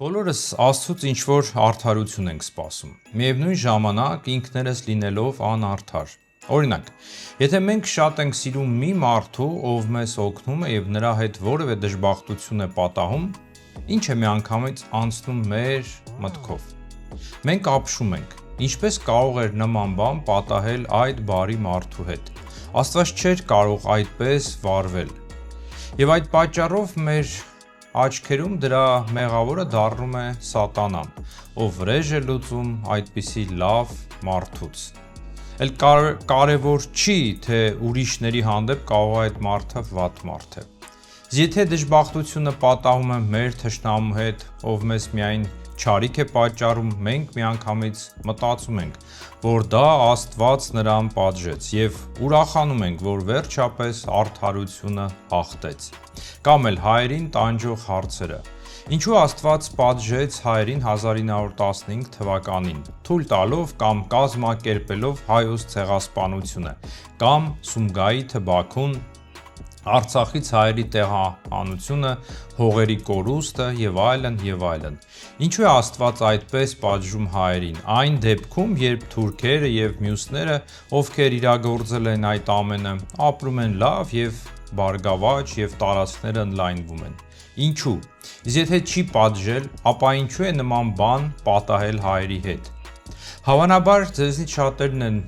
Բոլորս Աստծուց ինչ-որ արդարություն ենք սպասում, միևնույն ժամանակ ինքներս լինելով անարդար։ Օրինակ, եթե մենք շատ ենք սիրում մի մարդու, ով մեզ օգնում է և նրա հետ որևէ դժբախտություն է պատահում, ինչ է միանգամից անցնում մեր մտքով։ Մենք ապշում ենք, ինչպես կարող էր նման բան պատահել այդ բարի մարդու հետ։ Աստված չէր կարող այդպես վարվել։ Եվ այդ պատճառով մեր աչքերում դրա մեղավորը դառնում է սատանան, ով վրեժ է լուծում այդպիսի լավ մարդուց։ Էլ կարևոր չի, թե ուրիշների հանդեպ կարող է այդ մարդը վատ մարդ է։ Եթե դժբախտությունը պատահում է մեր թշնամու հետ, ով մեզ միայն չարիք է պատճառում, մենք միանգամից մտածում ենք, որ դա Աստված նրան պատժեց և ուրախանում ենք, որ վերջապես արդարությունը հաղթեց։ Կամ էլ հայերին տանջող հարցերը։ Ինչու Աստված պատժեց հայերին 1915 թվականին, թույլ տալով կամ կազմակերպելով Հայոց ցեղասպանությունը, կամ Սումգայիթը Բաքուն, Արցախից հայերի տեղահանությունը, հողերի կորուստը և այլն և այլն։ Ինչու է Աստված այդպես պատժում հայերին, այն դեպքում, երբ թուրքերը և մյուսները, ովքեր իրագործել են այդ ամենը, ապրում են լավ և բարգավաճ և տարածքները ընդլայնվում են։ Ինչու։ Իսկ եթե չի պատժել, ապա ինչու է նման բան պատահել հայերի հետ։ Հավանաբար ձեզնից շատերն են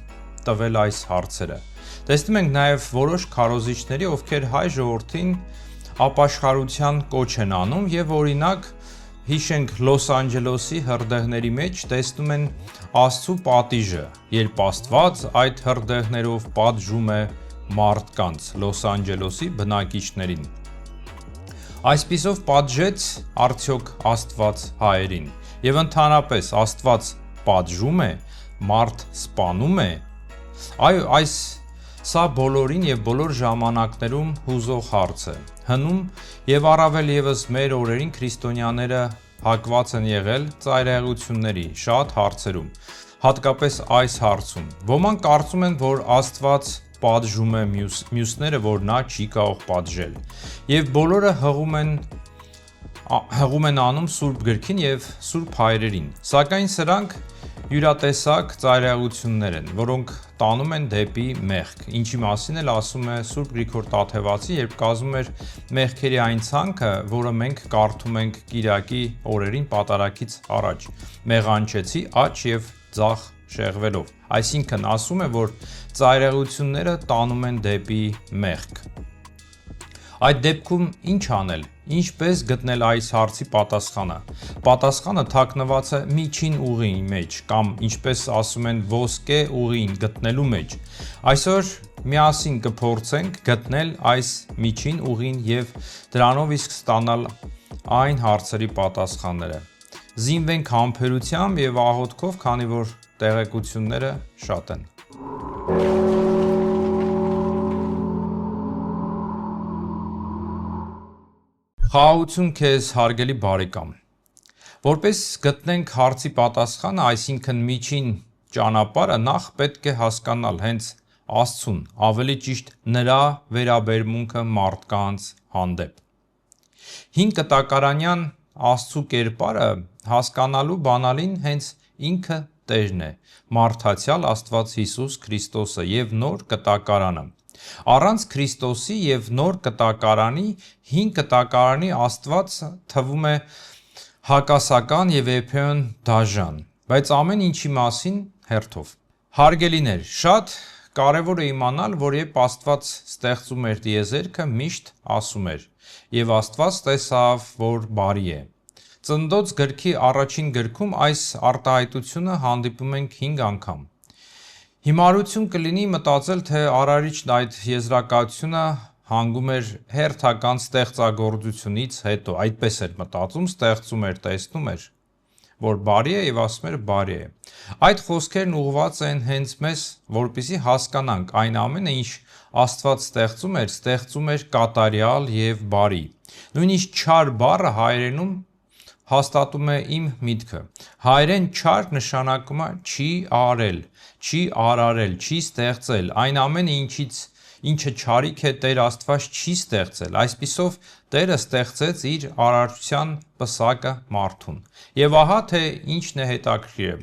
տվել այս հարցերը։ Տեսնում ենք նաև որոշ քարոզիչների, ովքեր հայ ժողովրդին ապաշխարության կոչ են անում և օրինակ հիշենք Լոս Անջելեսի հրդեհների մեջ տեսնում են Աստծու պատիժը, երբ Աստված այդ հրդեհներով պատժում է մարդկանց, Լոս Անջելեսի բնակիչներին։ Այսպիսով պատժեց արդյոք Աստված հայերին։ Եվ ընդհանրապես Աստված պատժում է, մարդ սպանում է։ Այո, սա բոլորին և բոլոր ժամանակներում հուզող հարց է։ Հնում և առավել ևս մեր օրերին քրիստոնյաները հակված են եղել ծայրահեղությունների շատ հարցերում, հատկապես այս հարցում։ Ոմանք կարծում են, որ Աստված պատժում է մյուսները, որ նա չի կարող պատժել։ Եվ բոլորը հղում են անում Սուրբ Գրքին և Սուրբ Հայրերին։ Սակայն սրանք յուրատեսակ ծայրահեղություններ են, որոնք տանում են դեպի մեղք, ինչի մասին էլ ասում է Սուրբ Գրիգոր Տաթևացին, երբ կազմում էր մեղքերի այն ցանկը, որը մենք կարդում ենք կիրակի օրերին պատարագից առաջ. «Մեղանչեցի աջ և ձախ շեղվելով»։ Այսինքն ասում է, որ ծայրահեղությունները տանում են դեպի մեղք։ Այդ դեպքում ինչ անել, ինչպես գտնել այս հարցի պատասխանը։ Պատասխանը թաքնված է միջին ուղիի մեջ, կամ ինչպես ասում են ոսկե ուղին գտնելու մեջ։ Այսօր միասին կփորձենք գտնել այս միջին ուղին և դրանով իսկ ստանալ այն հարցերի պատասխանները։ Զինվենք համբերությամբ և աղոթքով, քանի որ տեղեկությունները շատ են։ Խաղաղություն քեզ, հարգելի բարեկամ։ Որպես գտնենք հարցի պատասխանը, այսինքն միջին ճանապարհը, նախ պետք է հասկանալ հենց Աստծուն, ավելի ճիշտ նրա վերաբերմունքը մարդկանց հանդեպ։ Հին կտակարանյան Աստծու կերպարը հասկանալու բանալին հենց ինքը Տերն է, մարդացյալ Աստված Հիսուս Քրիստոսը և նոր կտակարանը։ Առանց Քրիստոսի և նոր կտակարանի, հին կտակարանի Աստված թվում է հակասական և երբեմն դաժան, բայց ամեն ինչի մասին հերթով։ Հարգելիներ, շատ կարևոր է իմանալ, որ երբ Աստված ստեղծում էր տիեզերքը, միշտ ասում էր. «Եվ Աստված տեսավ, որ բարի է»։ Ծննդոց գրքի առաջին գրքում այս արտահայտությունը հանդիպում ենք 5 անգամ։ Հիմարություն կլինի մտածել, թե Արարիչն այդ եզրակացությունը հանգում էր հերթական ստեղծագործությունից հետո, այդպես էր մտածում, ստեղծում էր, տեսնում էր, որ բարի է և ասում էր բարի է։ Այդ խոսքերն ուղղված են հենց մեզ, որպեսզի հասկանանք այն ամենը, ինչ Աստված ստեղծում էր կատարյալ և բարի։ Նույնիսկ չար բառը հայերենում հաստատում է իմ միտքը։ Հայերեն չար նշանակում է չի արել, չի արարել, չի ստեղծել, այն ամենը, ինչը չարիք է, Տեր Աստված չի ստեղծել, այսպիսով Տերը ստեղծեց իր արարչության պսակը մարդուն։ Եվ ահա թե ինչն է հետաքրքիրը,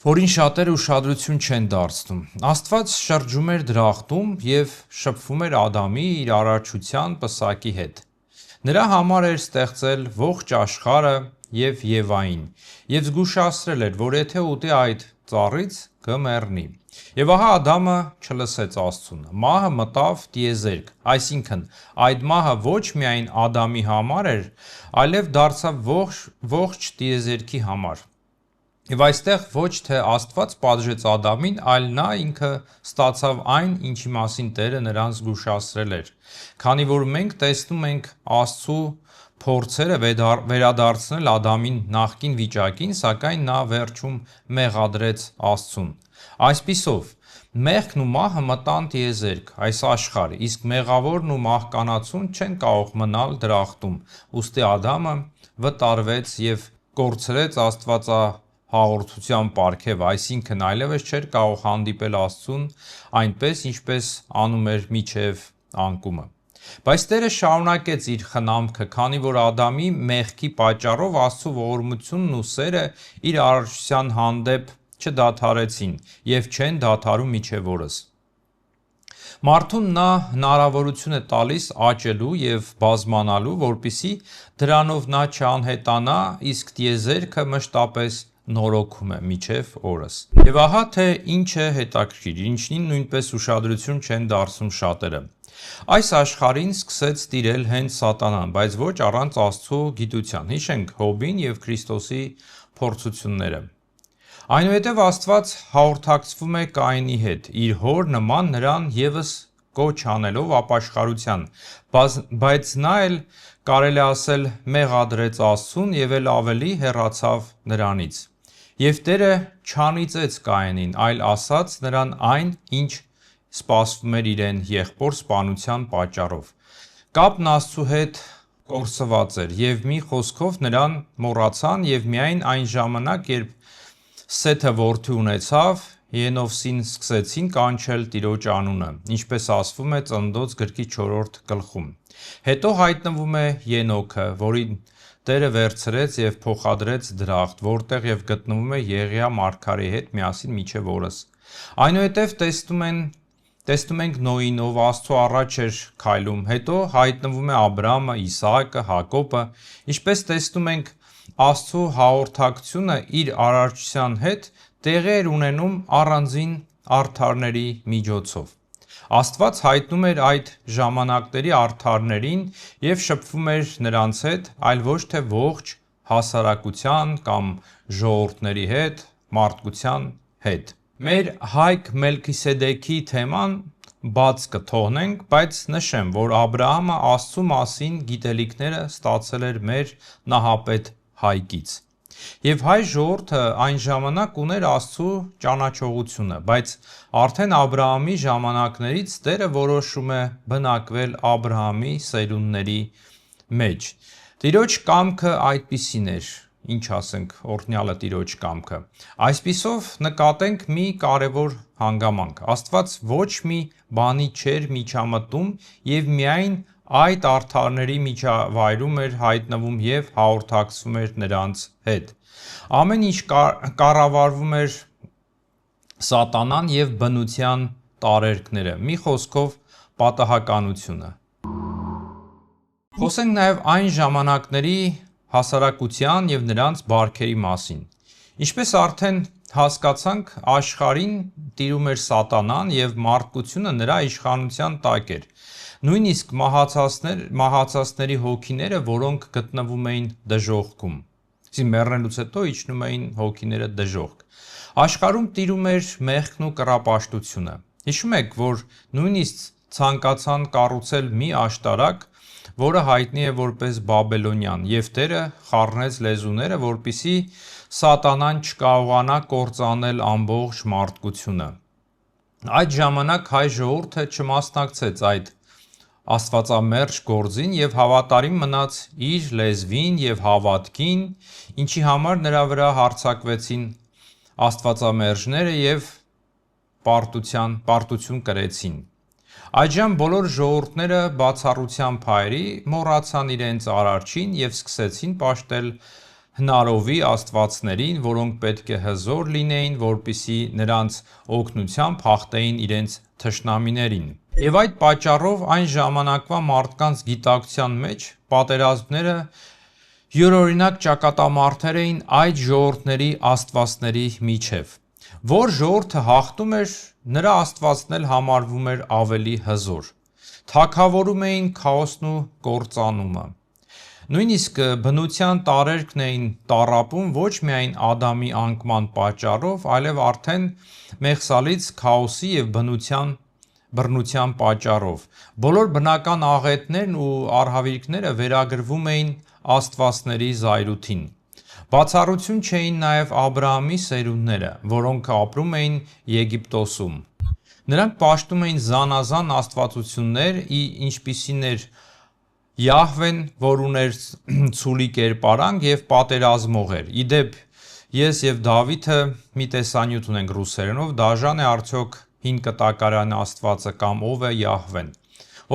որին շատերը ուշադրություն չեն դարձնում։ Աստված շրջում էր դրախտում և շփվում էր Ադամի իր արարչության պսակի հետ։ Նրա համար էր ստեղծել ողջ աշխարհը և Եվային, և զգուշացրել էր, որ եթե ուտի այդ ծառից, կմեռնի։ Եվ ահա Ադամը չլսեց Աստծուն։ Մահը մտավ տիեզերք, այսինքն այդ մահը ոչ միայն Ադամի համար էր, այլև դարձավ ողջ տիեզերքի համար։ Եվ այստեղ ոչ թե Աստված պատժեց Ադամին, այլ նա ինքը ստացավ այն, ինչի մասին Տերը նրան զգուշացրել էր։ Քանի որ մենք տեսնում ենք Աստծու փորձերը վերադարձնել Ադամին նախկին վիճակին, սակայն նա վերջում մեղադրեց Աստծուն։ Այսպիսով, մեղքն ու մահը մտան տիեզերք, այս աշխարհ, իսկ մեղավորն ու մահկանացուն չեն կարող մնալ դրախտում, ուստի Ադամը վտարվեց և կորցրեց աստվածահաղորդության պարգևը, այսինքն այլևս չէր կարող հանդիպել Աստծուն այնպես, ինչպես անում էր մինչև անկումը։ Բայց Տերը շարունակեց իր խնամքը, քանի որ Ադամի մեղքի պատճառով Աստծու ողորմությունն ու սերը իր արարչության հանդեպ չդադարեցին և չեն դադարում մինչև օրս։ Մարդուն նա հնարավորություն է տալիս աճելու և բազմանալու, որպեսզի դրանով նա չանհետանա, իսկ տիեզերքը մշտապես նորոգում է մինչև օրս։ Եվ ահա թե ինչ է հետաքրքիր, ինչին նույնպես ուշադրություն չեն դարձնում շատերը։ Այս աշխարհին սկսեց տիրել հենց Սատանան, բայց ոչ առանց Աստծու գիտության։ Հիշենք Հոբին և Քրիստոսի փորձությունները։ Այնուհետև Աստված հաղորդակցվում է Կայինի հետ, իր հոր նման նրան ևս կոչ անելով ապաշխարության, բայց նա էլ, կարելի ասել, մեղադրեց Աստծուն և էլ ավելի հեռացավ նրանից։ Եվ Տերը չանիծեց Կայինին, այլ ասաց նրան այն, ինչ սպասվում էր իրեն եղբոր սպանության պատճառով։ Կապն Աստծու հետ կորսված էր, և մի խոսքով նրան մոռացան, և միայն այն ժամանակ, երբ Սեթը որդի ունեցավ, Ենովսին սկսեցին կանչել Տիրոջ անունը, ինչպես ասվում է Ծննդոց գրքի 4-րդ գլխում։ Հետո հայտնվում է Ենոքը, որին Տերը վերցրեց և փոխադրեց դրախտ, որտեղ և գտնվում է Եղիա մարգարեի հետ միասին մինչև օրս։ Այնուհետև տեսնում ենք Նոյին, ով Աստծու առաջ էր քայլում, հետո հայտնվում է Աբրահամը, Իսահակը, Հակոբը։ Ինչպես տեսնում ենք, Աստծու հաղորդակցությունը իր արարչության հետ տեղի էր ունենում առանձին արդարների միջոցով։ Աստված հայտնում էր այդ ժամանակների արդարներին և շփվում էր նրանց հետ, այլ ոչ թե ողջ հասարակության կամ ժողովուրդների հետ, մարդկության հետ։ Մեր Հայք Մելքիսեդեքի թեման բաց կթողնենք, բայց նշեմ, որ Աբրահամը Աստծու մասին գիտելիքները ստացել էր մեր նահապետ Հայկից։ Եվ հայ ժողովուրդը այն ժամանակ ուներ Աստծու ճանաչողությունը, բայց արդեն Աբրահամի ժամանակներից Տերը որոշում է բնակվել Աբրահամի սերունդների մեջ։ Տիրոջ կամքը այդպիսին էր, ինչ ասենք, օրհնյալը Տիրոջ կամքը։ Այսպիսով նկատենք մի կարևոր հանգամանք. Աստված ոչ մի բանի չէր միջամտում և միայն այդ արդարների միջավայրում էր հայտնվում և հաղորդակցվում էր նրանց հետ։ Ամեն ինչ կառավարվում էր Սատանան և բնության տարերկները, մի խոսքով պատահականությունը։ Խոսենք նաև այն ժամանակների հասարակության և նրանց բարքերի մասին։ Ինչպես արդեն հասկացանք, աշխարհին տիրում էր Սատանան և մարդկությունը նրա իշխանության տակ էր։ Նույնիսկ մահացածների հոգիները, որոնք գտնվում էին դժոխքում, մեռնելուց հետո իջնում էին հոգիները դժոխք։ Աշխարհում տիրում էր մեղքն ու կռապաշտությունը։ Հիշում եք, որ նույնիսկ ցանկացան կառուցել մի աշտարակ, որը հայտնի է որպես Բաբելոնյան, և Տերը խառնեց լեզուները, որպեսզի Սատանան չկարողանա կործանել ամբողջ մարդկությունը։ Այդ ժամանակ հայ ժողովուրդը չմասնակցեց այդ աստվածամերձ գործին և հավատարիմ մնաց իր լեզվին և հավատքին, ինչի համար նրա վրա հարձակվեցին աստվածամերժները և պարտություն կրեցին։ Այժմ բոլոր ժողովուրդները բացառությամբ հայերի մոռացան իրենց արարչին և սկսեցին պաշտել հնարովի աստվածներին, որոնք պետք է հզոր լինեին, որպեսզի նրանց օգնությամբ հաղթեին իրենց թշնամիներին։ Եվ այդ պատճառով այն ժամանակվա մարդկանց գիտակցության մեջ պատերազմները յուրօրինակ ճակատամարտեր էին այդ ժողովուրդների աստվածների միջև։ Որ ժողովուրդը հաղթում էր, նրա աստվածն էլ համարվում էր ավելի հզոր։ Թագավորում էին քաոսն ու կործանումը։ Նույնիսկ բնության տարերքն էին տառապում ոչ միայն Ադամի անկման պատճառով, այլև արդեն Մեղսալից քաոսի և բռնության պատճառով։ Բոլոր բնական աղետներն ու արհավիրքները վերագրվում էին աստվածների զայրույթին։ Բացառություն չէին նաև Աբրահամի սերունդները, որոնք ապրում էին Եգիպտոսում։ Նրանք պաշտում էին զանազան աստվածություններ, ինչպիսին էր Յահվեն, որ ուներ ցուլի կերպարանք և պատերազմող էր։ Ի դեպ, ես և Դավիթը մի տեսանյութ ունենք ռուսերենով, դաժան է արդյոք հին կտակարանի աստվածը կամ ով է Յահվեն։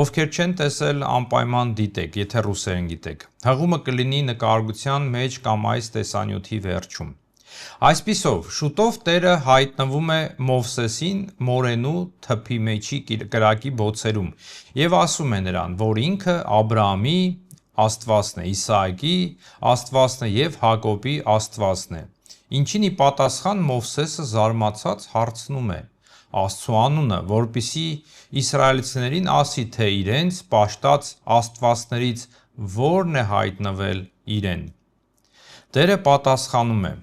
Ովքեր չեն տեսել, անպայման դիտեք, եթե ռուսերեն գիտեք։ Հղումը կլինի նկարագրության մեջ կամ այս տեսանյութի վերջում։ Այսպիսով, շուտով Տերը հայտնվում է Մովսեսին մորենու թփի մեջի կրակի բոցերում և ասում է նրան, որ ինքը Աբրահամի Աստվածն է, Իսահակի Աստվածն է և Հակոբի Աստվածն է։ Ինչին ի պատասխան Մովսեսը զարմացած հարցնում է Աստծու անունը, որպեսզի իսրայելցիներին ասի, թե իրենց պաշտած աստվածներից որն է հայտնվել իրեն։ Տերը պատասխանում է.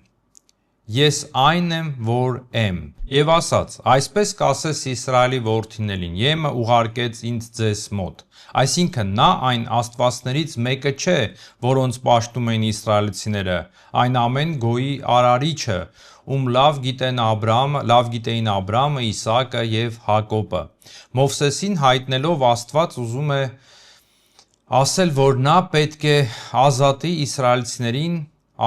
Ես այն եմ, որ եմ, և ասաց. այսպես կասես Իսրայելի որդիներին, Եմը ուղարկեց ինձ ձեզ մոտ։ Այսինքն նա այն աստվածներից մեկը չէ, որոնց պաշտում էին իսրայելցիները, այն ամեն գոյի արարիչը, ում լավ գիտեին Աբրահամը, Իսահակը և Հակոբը։ Մովսեսին հայտնելով Աստված ուզում է ասել, որ նա պետք է ազատի իսրայելցիներին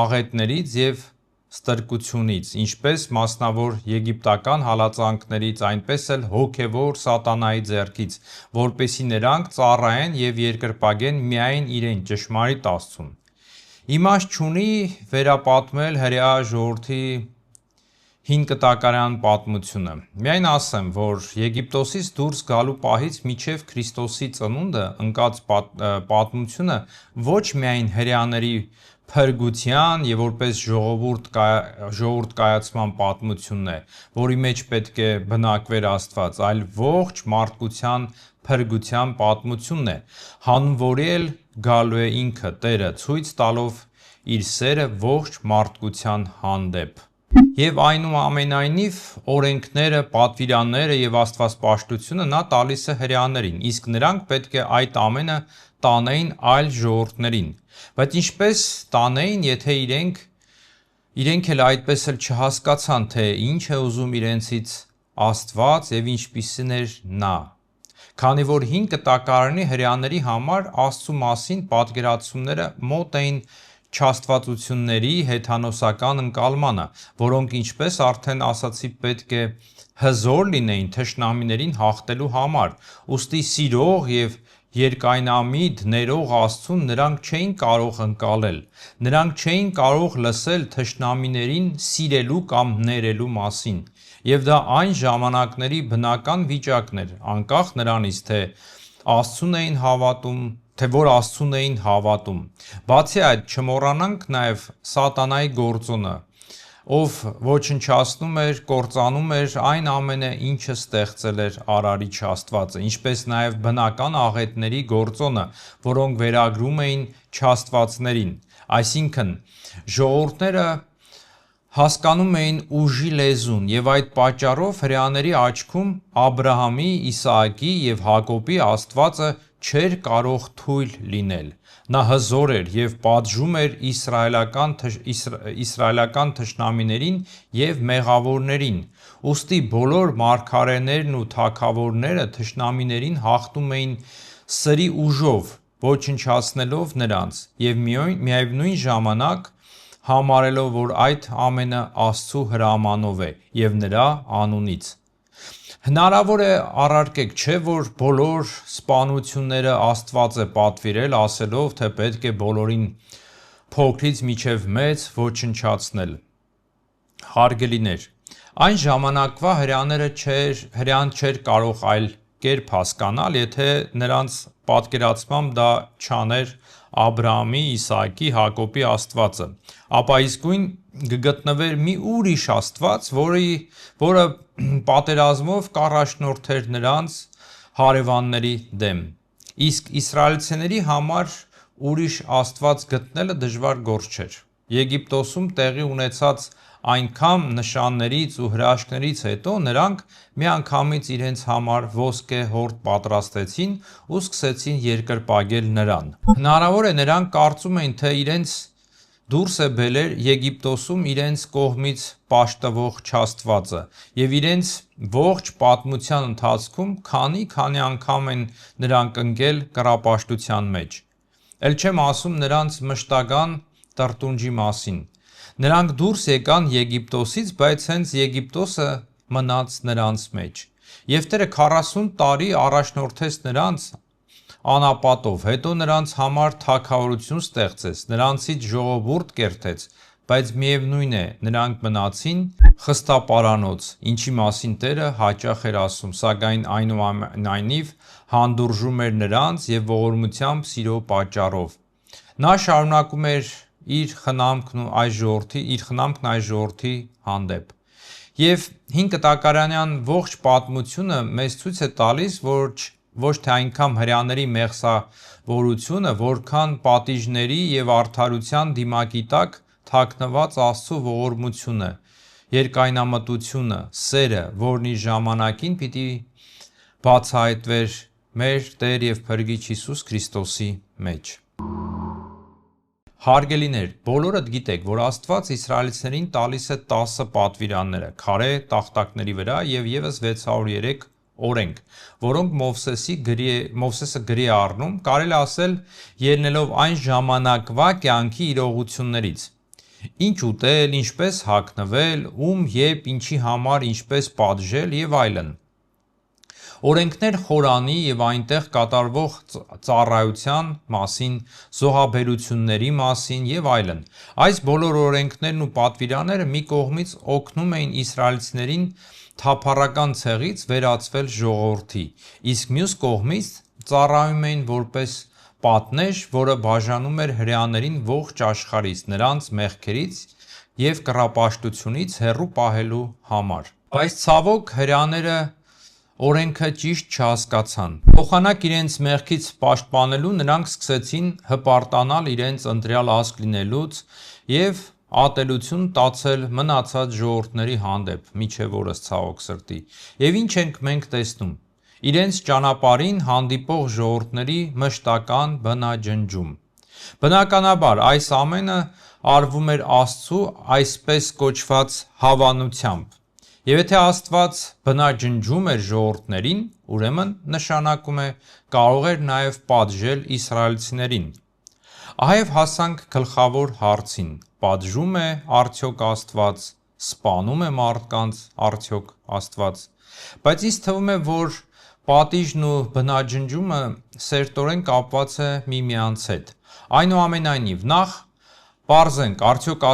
աղետներից և ստրկությունից, ինչպես մասնավոր եգիպտական հալածանքներից, այնպես էլ հոգևոր սատանայի ձեռքից, որպեսզի նրանք ծառայեն և երկրպագեն միայն իրեն, ճշմարիտ Աստծուն։ Իմաստ չունի վերապատմել հրեա ժողովրդի հին կտակարան պատմությունը։ Միայն ասեմ, որ Եգիպտոսից դուրս գալու պահից մինչև Քրիստոսի ծնունդը ընկած պատմությունը ոչ միայն հրեաների փրկության և որպես ժողովուրդ կայացման պատմությունն է, որի մեջ պետք է բնակվեր Աստված, այլ ողջ մարդկության փրկության պատմությունն է, հանուն որի էլ գալու է ինքը Տերը, ցույց տալով իր սերը ողջ մարդկության հանդեպ։ Եվ այնուամենայնիվ օրենքները, պատվիրանները և աստվածպաշտությունը նա տալիս է հրեաներին, իսկ նրանք պետք է այդ ամենը տանեին այլ ժողովուրդներին։ Բայց ինչպես տանեին, եթե իրենք էլ այդպես էլ չհասկացան, թե ինչ է ուզում իրենցից Աստված և ինչպիսին էր նա։ Քանի որ հին կտակարանի հրեաների համար Աստծու մասին պատկերացումները մոտ էին չաստվածությունների հեթանոսական ընկալմանը, որոնք, ինչպես արդեն ասացի, պետք է հզոր լինեին թշնամիներին հաղթելու համար, ուստի սիրող և երկայնամիտ ներող Աստծուն նրանք չէին կարող ընկալել։ Նրանք չէին կարող լսել թշնամիներին սիրելու կամ ներելու մասին։ Եվ դա այն ժամանակների բնական վիճակն էր, անկախ նրանից, թե որ Աստծուն էին հավատում։ Բացի այդ, չմոռանանք նաև սատանայի գործոնը, ով ոչնչացնում էր, կործանում էր այն ամենը, ինչը ստեղծել էր Արարիչ Աստվածը, ինչպես նաև բնական աղետների գործոնը, որոնք վերագրում էին չաստվածներին, այսինքն ժողովուրդները հասկանում էին ուժի լեզուն, և այդ պատճառով հրեաների աչքում Աբրահամի, Իսահակի և Հակոբի Աստվածը չէր կարող թույլ լինել։ Նա հզոր էր և պատժում էր իսրայելական թշնամիներին և մեղավորներին, ուստի բոլոր մարգարեներն ու թագավորները թշնամիներին հաղթում էին սրի ուժով, ոչնչացնելով նրանց և միևնույն ժամանակ համարելով, որ այդ ամենը Աստծու հրամանով է և նրա անունից։ Հնարավոր է առարկեք, չէ, որ բոլոր սպանությունները Աստված է պատվիրել, ասելով, թե պետք է բոլորին փոքրից մինչև մեծ ոչնչացնել։ Հարգելիներ, այն ժամանակվա հրեան չէր կարող այլ կերպ հասկանալ, եթե նրանց պատկերացմամբ դա չաներ Աբրահամի, Իսահակի, Հակոբի Աստվածը, ապա իսկույն կգտնվեր մի ուրիշ Աստված, որը պատերազմով կառաջնորդեր նրանց հարևանների դեմ։ Իսկ իսրայելցիների համար ուրիշ Աստված գտնելը դժվար գործ չէր։ Եգիպտոսում տեղի ունեցած այնքան նշաններից ու հրաշքներից հետո նրանք միանգամից իրենց համար ոսկե հորդ պատրաստեցին ու սկսեցին երկրպագել նրան։ Հնարավոր է նրանք կարծում էին, թե իրենց դուրս է բերել Եգիպտոսում իրենց կողմից պաշտվող Չաստվածը և իրենց ողջ պատմության ընթացքում քանի անգամ են նրանք ընկել կռապաշտության մեջ։ Էլ չեմ ասում նրանց մշտական տրտունջի մասին։ Նրանք դուրս եկան Եգիպտոսից, բայց հենց Եգիպտոսը մնաց նրանց մեջ։ Եվ Տերը 40 տարի առաջնորդեց նրանց անապատով, հետո նրանց համար թագավորություն ստեղծեց, նրանցից ժողովուրդ կերտեց, բայց միևնույն է, նրանք մնացին խստապարանոց, ինչի մասին Տերը հաճախ էր ասում, սակայն այնուամենայնիվ հանդուրժում էր նրանց և ողորմությամբ սիրո պատճառով։ Նա շարունակում էր իր խնամքն այս ժողովրդի հանդեպ։ Եվ 5 կտակարանյան ողջ պատմությունը մեզ ցույց է տալիս ոչ թե այնքան հրեաների մեղսավորությունը, որքան պատիժների և արդարության դիմակի տակ թաքնված Աստծո ողորմությունը, երկայնամտությունը, սերը, որն իր ժամանակին պիտի բացահայտվեր մեր Տեր և Փրկիչ Հիսուս Քրիստոսի մեջ։ Հարգելիներ, բոլորդ գիտեք, որ Աստված իսրայելցիներին տալիս է 10 պատվիրանները քարե տախտակների վրա և ևս 603 օրենք, որոնք Մովսեսը գրի է առնում, կարելի ասել ելնելով այն ժամանակվա կյանքի իրողություններից. ինչ ուտել, ինչպես հագնվել, ում, երբ, ինչի համար ինչպես պատժել և այլն։ Օրենքներ խորանի և այնտեղ կատարվող ծառայության մասին, զոհաբերությունների մասին և այլն։ Այս բոլոր օրենքներն ու պատվիրանները մի կողմից օգնում էին իսրայելցիներին թափառական ցեղից վերածվել ժողովրդի, իսկ մյուս կողմից ծառայում էին որպես պատնեշ, որը բաժանում էր հրեաներին ողջ աշխարհից, նրանց մեղքերից և կռապաշտությունից հեռու պահելու համար։ Բայց ցավոք հրեաները օրենքը ճիշտ չհասկացան։ Փոխանակ իրենց մեղքից պաշտպանելու նրանք սկսեցին հպարտանալ իրենց ընտրյալ ազգ լինելուց և ատելություն տածել մնացած ժողովուրդների հանդեպ, մինչև օրս ցավոք սրտի։ Եվ ինչ ենք մենք տեսնում։ Իրենց ճանապարհին հանդիպող ժողովուրդների մշտական բնաջնջում։ Բնականաբար այս ամենը արվում էր Աստծու այսպես կոչված հավանությամբ։ Եվ եթե Աստված բնաջնջում էր ժողովուրդներին, ուրեմն նշանակում է կարող էր նաև պատժել իսրայելցիներին։ Ահա և հասանք գլխավոր հարցին. պատժում է արդյոք Աստված, սպանում է մարդկանց արդյոք Աստված։ Բայց ինձ թվում է, որ պատիժն ու բնաջնջումը սերտորեն կապված է միմյանց հետ։ Այնուամենայնիվ, նախ պարզենք, արդյոք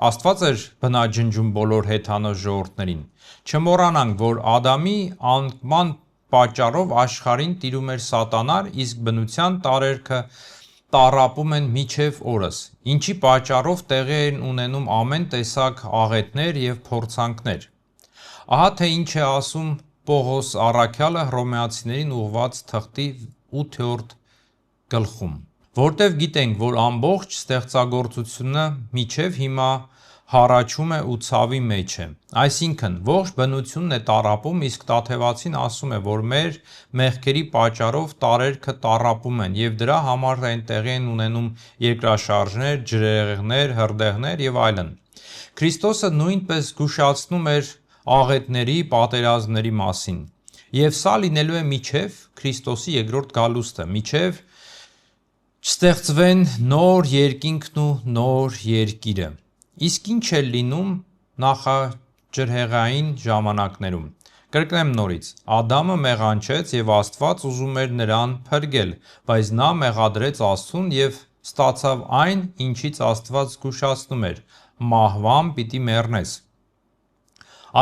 Աստված էր բնաջնջում բոլոր հեթանոս ժողովուրդներին։ Չմոռանանք, որ Ադամի անկման պատճառով աշխարհին տիրում էր սատանան, իսկ բնության տարերքը տառապում են մինչև օրս, ինչի պատճառով տեղի են ունենում ամեն տեսակ աղետներ և փորձանքներ։ Ահա թե ինչ է ասում Պողոս առաքյալը Հռոմեացիներին ուղղված թղթի 8-րդ գլխում. որտև գիտենք, որ ամբողջ ստեղծագործությունը մինչև հիմա հառաչում է ու ցավի մեջ է։ Այսինքն, ողջ բնությունն է տառապում, իսկ Տաթևացին ասում է, որ մեր մեղքերի պատճառով տարերքը տառապում են, և դրա համար են տեղի ունենում երկրաշարժներ, ջրհեղեղներ, հրդեհներ և այլն։ Քրիստոսը նույնպես զգուշացնում էր աղետների, պատերազմների մասին։ Եվ սա լինելու է մինչև Քրիստոսի երկրորդ գալուստը, մինչև չստեղծվեն նոր երկինքն ու նոր երկիրը։ Իսկ ինչ է լինում նախաջրհեղային ժամանակներում։ Կրկնեմ նորից. Ադամը մեղանչեց եւ Աստված ուզում էր նրան փրկել, բայց նա մեղադրեց Աստծուն եւ ստացավ այն, ինչից Աստված զգուշացնում էր. մահվան պիտի մեռնես։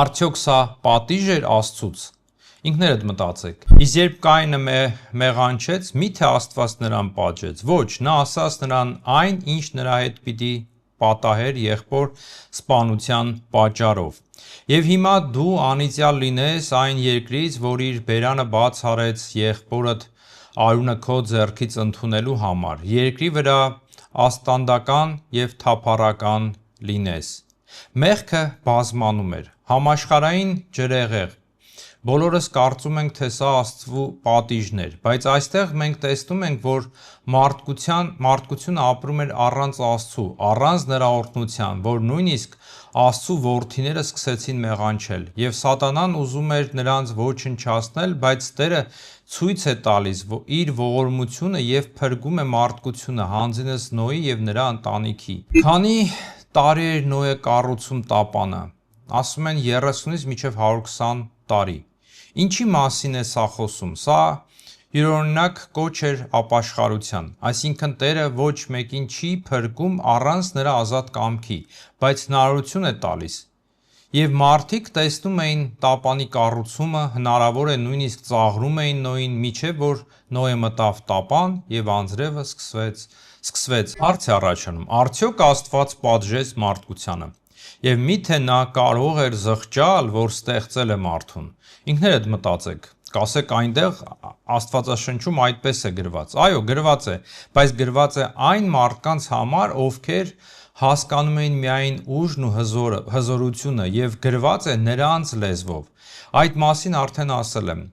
Արդյոք սա պատիժ էր Աստծուց։ Ինքներդ մտածեք։ Իսկ երբ Կայինը մեղանչեց, միթե Աստված նրան պատժեց։ Ոչ, նա ասաց նրան այն, ինչ նրա հետ պիտի պատահեր եղբոր սպանության պատճառով։ Եվ հիմա դու անիծյալ լինես այն երկրից, որ իր բերանը բաց արեց եղբորդ արունը քո ձեռքից ընդունելու համար, երկրի վրա աստանդական եւ թափառական լինես։ Մեղքը բազմանում էր, համաշխարհային ջրհեղեղ։ Բոլորս կարծում ենք, թե սա Աստծու պատիժն էր, բայց այստեղ մենք տեսնում ենք, որ մարդկությունը ապրում էր առանց Աստծու, առանց նրա օրհնության, որ նույնիսկ Աստծու որդիները սկսեցին մեղանչել, եւ Սատանան ուզում էր նրանց ոչնչացնել, բայց Տերը ցույց է տալիս իր ողորմությունը եւ փրկում է մարդկությունը, հանձինս Նոյի եւ նրա ընտանիքի։ Քանի տարի էր Նոյը կառուցում տապանը։ Ասում են 30-ից մինչև 120 տարի։ Ինչի մասին է սա խոսում։ Սա յուրօրինակ կոչ էր ապաշխարության, այսինքն Տերը ոչ մեկին չի փրկում առանց նրա ազատ կամքի, բայց հնարավորություն է տալիս։ Եվ մարդիկ տեսնում էին տապանի կառուցումը, հնարավոր է նույնիսկ ծաղրում էին Նոյին, մինչև որ Նոյը մտավ տապան եւ անձրևը սկսվեց։ Հարց է առաջանում. արդյոք Աստված պատժեց մարդկությանը։ Եվ միթե նա կարող էր զղջալ, որ ստեղծել է մարդուն։ Ինքներդ մտածեք, կասեք այնտեղ Աստվածաշնչում այդպես է գրված։ Այո, գրված է, բայց գրված է այն մարդկանց համար, ովքեր հասկանում էին միայն ուժն ու հզորությունը եւ գրված է նրանց լեզվով։ Այդ մասին արդեն ասել եմ։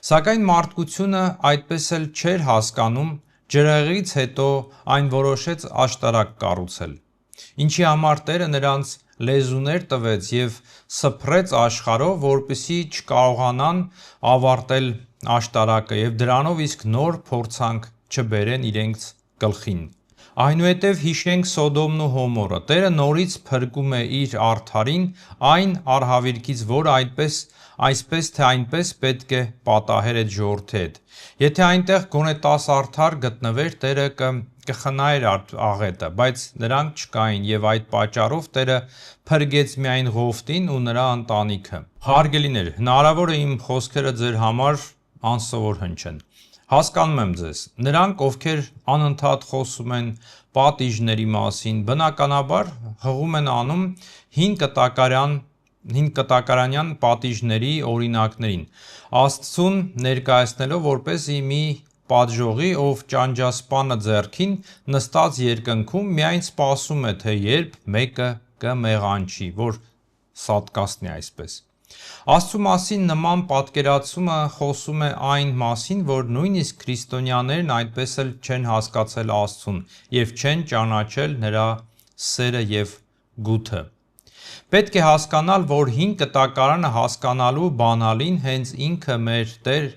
Սակայն մարդկությունը այդպես էլ չէր հասկանում, ջրհեղեղից հետո այն որոշեց աշտարակ կառուցել, ինչի համար Տերը նրանց լեզուներ տվեց եւ սփռեց աշխարհով, որպեսզի չկարողանան ավարտել աշտարակը եւ դրանով իսկ նոր փորձանք չբերեն իրենց գլխին։ Այնուհետև հիշենք Սոդոմն ու Հոմորը։ Տերը նորից փրկում է իր արդարին այն արհավիրքից, որը այսպես թե այնպես պետք է պատահեր այդ ժողովրդի հետ։ Եթե այնտեղ գոնե 10 արդար գտնվեր, Տերը կխնայեր աղետը, բայց նրանք չկային եւ այդ պատճառով Տերը փրկեց միայն Ղովտին ու նրա ընտանիքը։ Հարգելիներ, հնարավոր է իմ խոսքերը ձեր համար անսովոր հնչեն։ Հասկանում եմ ձեզ։ Նրանք, ովքեր անընդհատ խոսում են պատիժների մասին, բնականաբար հղում են անում հին կտակարանյան պատիժների օրինակներին, Աստծուն ներկայացնելով որպեսզի մի պատժողի, ով ճանճասպանը ձեռքին նստած երկնքում միայն սպասում է, թե երբ մեկը կմեղանչի, որ սատկացնի այսպես։ Աստծու մասին նման պատկերացումը խոսում է այն մասին, որ նույնիսկ քրիստոնյաներն այդպես էլ չեն հասկացել Աստծուն եւ չեն ճանաչել նրա սերը եւ գութը։ Պետք է հասկանալ, որ հին կտակարանը հասկանալու բանալին հենց ինքը մեր Տեր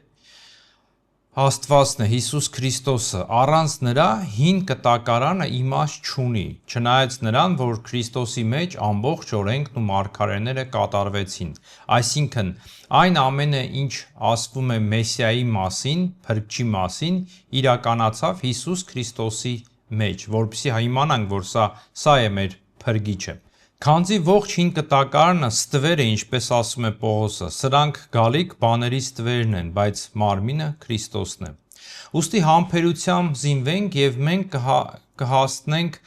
Աստվածն է, Հիսուս Քրիստոսը, առանց նրա հին կտակարանը իմաստ չունի, չնայած նրան, որ Քրիստոսի մեջ ամբողջ օրենքն ու մարգարեները կատարվեցին, այսինքն այն ամենը, ինչ ասվում է Մեսիայի մասին, Փրկչի մասին, իրականացավ Հիսուս Քրիստոսի մեջ, որպեսզի իմանանք, որ սա է մեր Փրկիչը։ Քանզի ողջ հին կտակարանը ստվեր է, ինչպես ասում է Պողոսը, սրանք գալիք բաների ստվերն են, բայց մարմինը Քրիստոսն է։ Ուստի համբերությամբ զինվենք եւ մենք կհասնենք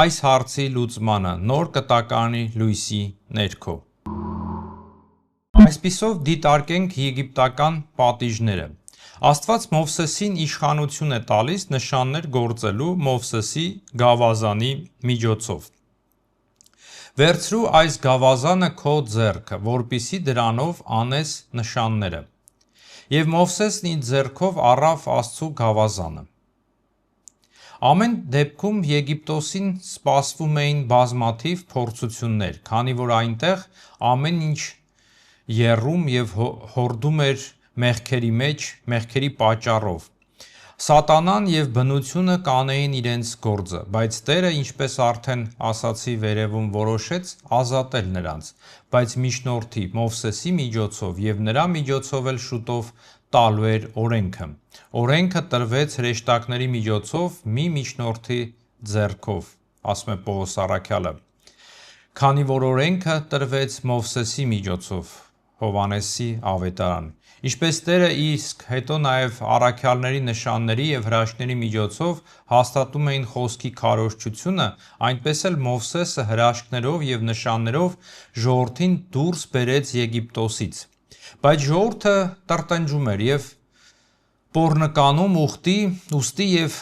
այս հարցի լուծմանը նոր կտակարանի լույսի ներքո։ Այսպիսով դիտարկենք եգիպտական պատիժները։ Աստված Մովսեսին իշխանություն է տալիս նշաններ գործելու Մովսեսի գավազանի միջոցով։ Վերցրու այս գավազանը քո ձեռքը, որպիսի դրանով անես նշանները։ Եվ Մովսեսն իր ձեռքով առավ Աստծու գավազանը։ Ամեն դեպքում Եգիպտոսին սպասվում էին բազմաթիվ փորձություններ, քանի որ այնտեղ ամեն ինչ եռում եւ հորդում էր մեղքերի մեջ, մեղքերի պատճառով։ Սատանան եւ բնությունը կանեին իրենց գործը, բայց Տերը, ինչպես արդեն ասացի վերևում, որոշեց ազատել նրանց, բայց միջնորդի Մովսեսի միջոցով եւ նրա միջոցով էլ շուտով տալու էր օրենքը։ Օրենքը տրվեց հրեշտակների միջոցով մի միջնորդի ձեռքով, ասում է Պողոս առաքյալը, քանի որ օրենքը տրվեց Մովսեսի միջոցով, Հովանեսի ավետարան։ Ինչպես Տերը իսկ հետո նաև առաքյալների նշանների եւ հրաշքների միջոցով հաստատում էին խոսքի քարոզչությունը, այնպես էլ Մովսեսը հրաշքներով եւ նշաններով ժողովրդին դուրս բերեց Եգիպտոսից։ Բայց ժողովուրդը տրտնջում էր եւ պոռնականում ուստի եւ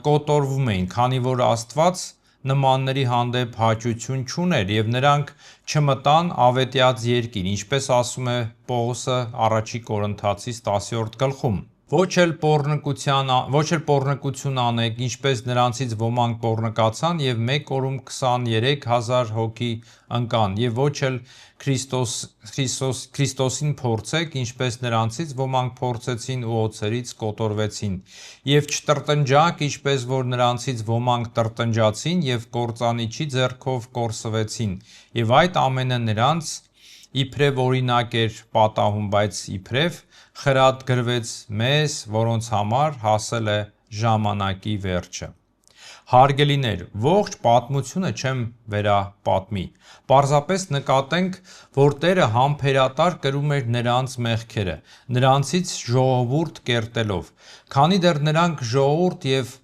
կոտորվում էին, քանի որ Աստված նմանների հանդեպ հաճություն չուներ եւ նրանք չմտան ավետյաց երկիր, ինչպես ասում է Պողոսը առաջի Կորինթացիս 10-րդ գլխում։ Ոչ էլ պոռնկություն անեք, ինչպես նրանցից ոմանք պոռնկացան եւ մեկ օրում 23,000 հոգի ընկան, եւ ոչ էլ Քրիստոսին փորձեք, ինչպես նրանցից ոմանք փորձեցին ու օձերից կոտորվեցին, եւ չտրտնջաք, ինչպես որ նրանցից ոմանք տրտնջացին եւ կործանիչի ձեռքով կորսվեցին, եւ այդ ամենը նրանց իբրև օրինակ էր պատահում, բայց իբրև խրատ գրվեց մեզ, որոնց համար հասել է ժամանակի վերջը։ Հարգելիներ, ողջ պատմությունը չեմ վերապատմի, պարզապես նկատենք, որ Տերը համբերատար կրում էր նրանց մեղքերը, նրանցից ժողովուրդ կերտելով, քանի դեռ նրանք ժողովուրդ եւ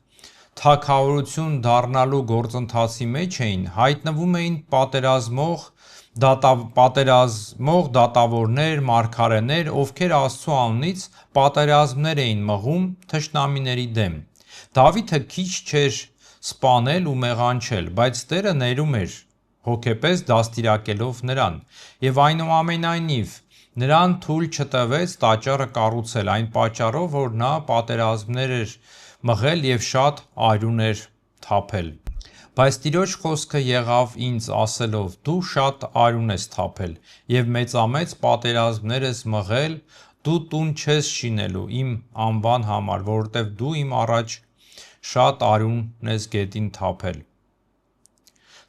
թագավորություն դառնալու գործընթացի մեջ էին, հայտնվում էին դատավորներ, մարգարեներ, ովքեր Աստծո անունից պատերազմներ էին մղում թշնամիների դեմ։ Դավիթը քիչ չէր սպանել ու մեղանչել, բայց Տերը ներում էր, հոգեպես դաստիարակելով նրան, եւ այնուամենայնիվ նրան թույլ չտվեց տաճարը կառուցել, այն պատճառով, որ նա պատերազմներ էր մղել եւ շատ արյուն էր թափել։ Բայց Տիրոջ խոսքը եղավ ինձ ասելով. դու շատ արյուն ես թափել եւ մեծամեծ պատերազմներ ես մղել, դու տուն չես շինելու իմ անվան համար, որովհետեւ դու իմ առաջ շատ արյուն ես գետին թափել։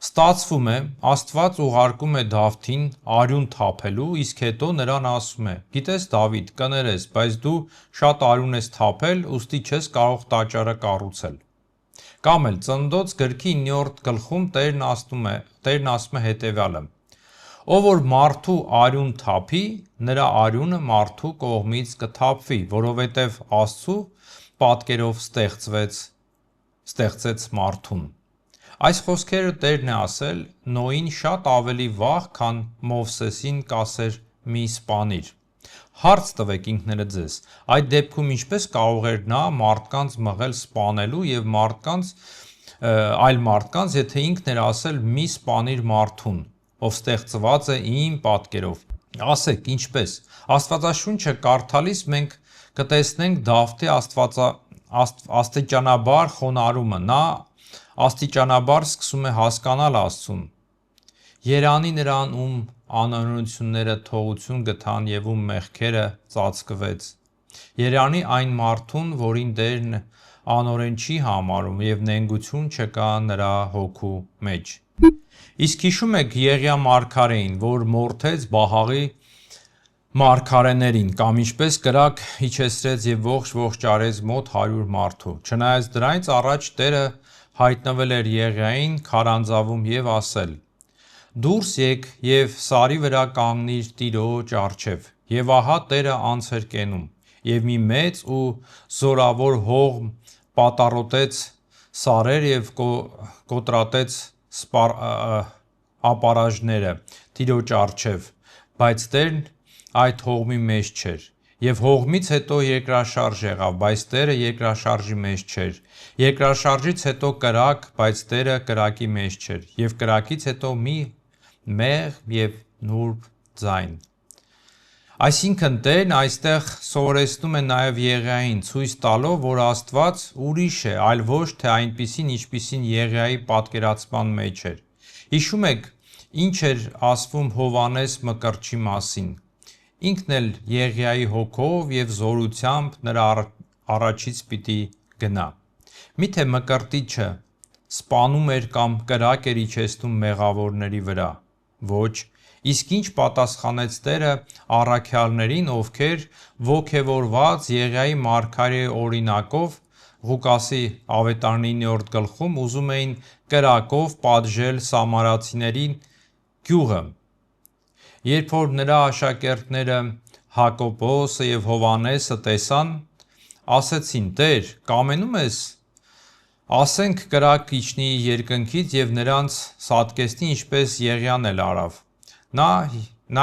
Ստացվում է, Աստված ուղարկում է Դավթին արյուն թափելու, իսկ հետո նրան ասում է. գիտես Դավիթ, կներես, բայց դու շատ արյուն ես թափել, ուստի չես կարող տաճարը կառուցել։ Կամ էլ Ծննդոց գրքի 9-րդ գլխում Տերն ասում է հետևյալը. ով որ մարդու արյուն թափի, նրա արյունը մարդու կողմից կթափվի, որովհետև Աստծու պատկերով ստեղծեց մարդուն։ Այս խոսքերը Տերն է ասել Նոյին շատ ավելի վաղ, քան Մովսեսին կասեր մի սպանիր։ Հարց տվեք ինքներդ ձեզ, այդ դեպքում ինչպես կարող էր նա մարդկանց մղել սպանելու եւ այլ մարդկանց, եթե ինքն էր ասել մի սպանիր մարդուն, ով ստեղծված է իմ պատկերով։ Ասեք, ինչպես։ Աստվածաշունչը կարդալիս մենք կտեսնենք Դավթի աստիճանաբար խոնարհումը, նա աստիճանաբար սկսում է հասկանալ Աստծուն։ Երանի նրան, ում անօրենությունները թողություն գտան եւ ում մեղքերը ծածկվեց։ Երանի այն մարդուն, որին Տերն անօրեն չի համարում եւ նենգություն չկա նրա հոգու մեջ։ Իսկ հիշում եք Եղիա մարգարեին, որ մորթեց Բահաղի մարգարեներին, կամ ինչպես կրակ իջեցրեց եւ ողջ արեց մոտ 100 մարդու։ Չնայած դրանից առաջ Տերը հայտնվել էր Եղիային քարանձավում եւ ասել. Դուրս եք եւ սարի վրա կանգնիր Տիրոջ առջև, եւ ահա Տերը անց էր կենում, եւ մի մեծ ու զորավոր հողմ պատառոտեց սարեր եւ կոտրատեց ապարաժները Տիրոջ առջև, բայց Տերն այդ հողմի մեջ չէր։ Եվ հողմից հետո երկրաշարժ եղավ, բայց Տերը երկրաշարժի մեջ չէր։ Երկրաշարժից հետո կրակ, բայց Տերը կրակի մեջ չէր։ Եվ կրակից հետո մի մեղ եւ նուրբ ձայն։ Այսինքն Տերն այստեղ սովորեցնում է նաեւ Եղիային, ցույց տալով, որ Աստված ուրիշ է, այլ ոչ թե այնպիսին, ինչպիսին Եղիայի պատկերացման մեջ էր։ Հիշում եք, ինչ էր ասվում Հովանես Մկրտչի մասին։ Ինքն էլ Եղիայի հոգով եւ զորությամբ նրա առաջից պիտի գնա։ Միթե մկրտիչը սպանում էր կամ կրակ էր իջեցնում մեղավորների վրա։ Ոչ, իսկ ինչ պատասխանեց Տերը առաքյալներին, ովքեր ոգևորված Եղիայի մարգարեի օրինակով Ղուկասի ավետարանի 9-րդ գլխում ուզում էին կրակով պատժել սամարացիների գյուղը։ Երբ որ նրա աշակերտները Հակոբոսը և Հովհաննեսը տեսան, ասեցին. Տեր, կամենում ես ասենք կրակ իջնի երկնքից և նրանց սատկեցնի, ինչպես Եղիան էլ արավ։ Նա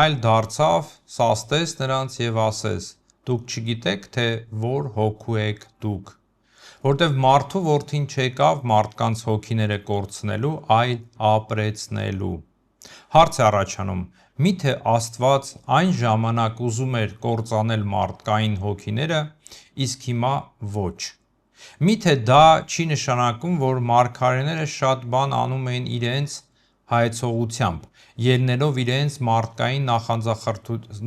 էլ դարձավ, սաստեց նրանց և ասեց. Դուք չգիտեք, թե որ հոգու եք դուք, որտև մարդու որդին չեկավ մարդկանց հոգիները կորցնելու, այլ ապրեցնելու։ Հարց է առաջանում. միթե Աստված այն ժամանակ ուզում էր կործանել մարդկային հոգիները, իսկ հիմա ոչ։ Միթե դա չի նշանակում, որ մարգարեները շատ բան անում էին իրենց հայեցողությամբ, ելնելով իրենց մարդկային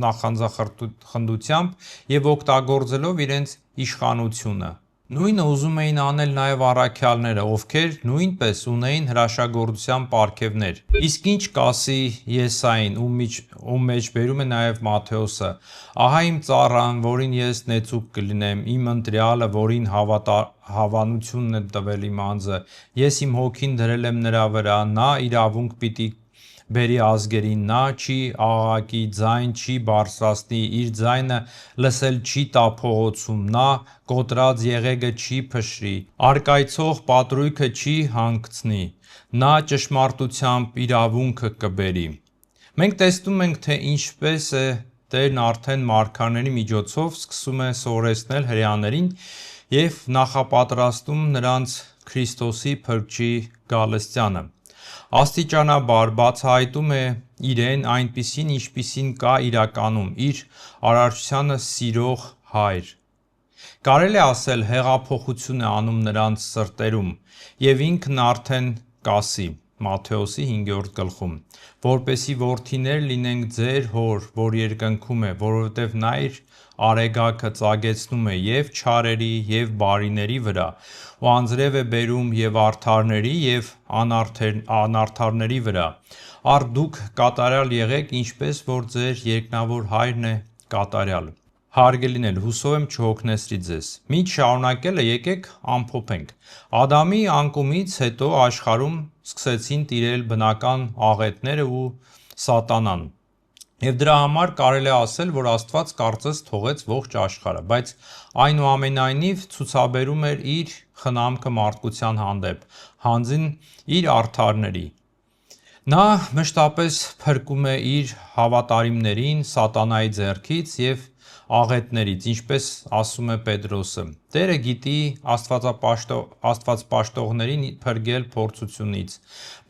նախանձախնդությամբ և օգտագործելով իրենց իշխանությունը։ Նույնը ուզում էին անել նաև առաքյալները, ովքեր նույնպես ունեին հրաշագործության պարգևներ։ Իսկ ինչ կասի Եսային, ում մեջ բերում է նաև Մատթեոսը. Ահա իմ ծառան, որին ես նեցուկ կլինեմ, իմ ընտրյալը, որին հավանությունն է տվել իմ անձը, ես իմ հոգին դրել եմ նրա վրա, նա իրավունք պիտի բերի ազգերին, նա չի աղաղակի, ձայն չի բարձրացնի, իր ձայնը լսել չի տա փողոցում, նա կոտրած եղեգը չի փշրի, առկայծող պատրույգը չի հանգցնի, նա ճշմարտությամբ իրավունքը կբերի։ Մենք տեսնում ենք, թե ինչպես է Տերն արդեն մարգարեների միջոցով սկսում է սովորեցնել հրեաներին և նախապատրաստում նրանց Քրիստոսի Փրկչի գալստյանը։ Աստիճանաբար բացահայտում է իրեն այնպիսին, ինչպիսին կա իրականում, իր արարչությանը սիրող Հայր։ Կարելի է ասել հեղափոխություն է անում նրանց սրտերում, և ինքն արդեն կասի Մատթեոսի 5-րդ գլխում, որպեսզի որդիներ լինենք ձեր հոր, որ երկնքում է, որովհետև նա իր արեգակը ծագեցնում է և չարերի և բարիների վրա, ու անձրև է բերում և արդարների և անարդարների վրա, առ դուք կատարյալ եղեք, ինչպես որ ձեր երկնավոր Հայրն է կատարյալ։ Հարգելիներ, հուսով եմ չհոգնեցրի ձեզ։ Մինչ շարունակելը եկեք ամփոփենք։ Ադամի անկումից հետո աշխարհում սկսեցին տիրել բնական աղետները ու սատանան, և դրա համար կարելի է ասել, որ Աստված կարծես թողեց ողջ աշխարհը, բայց այնուամենայնիվ ցուցաբերում էր իր խնամքը մարդկության հանդեպ, հանձին իր արդարների։ Նա մշտապես փրկում է իր հավատարիմներին սատանայի ձեռքից և աղետներից, ինչպես ասում է Պետրոսը. Տերը գիտի աստվածպաշտողներին փրկել փորձությունից,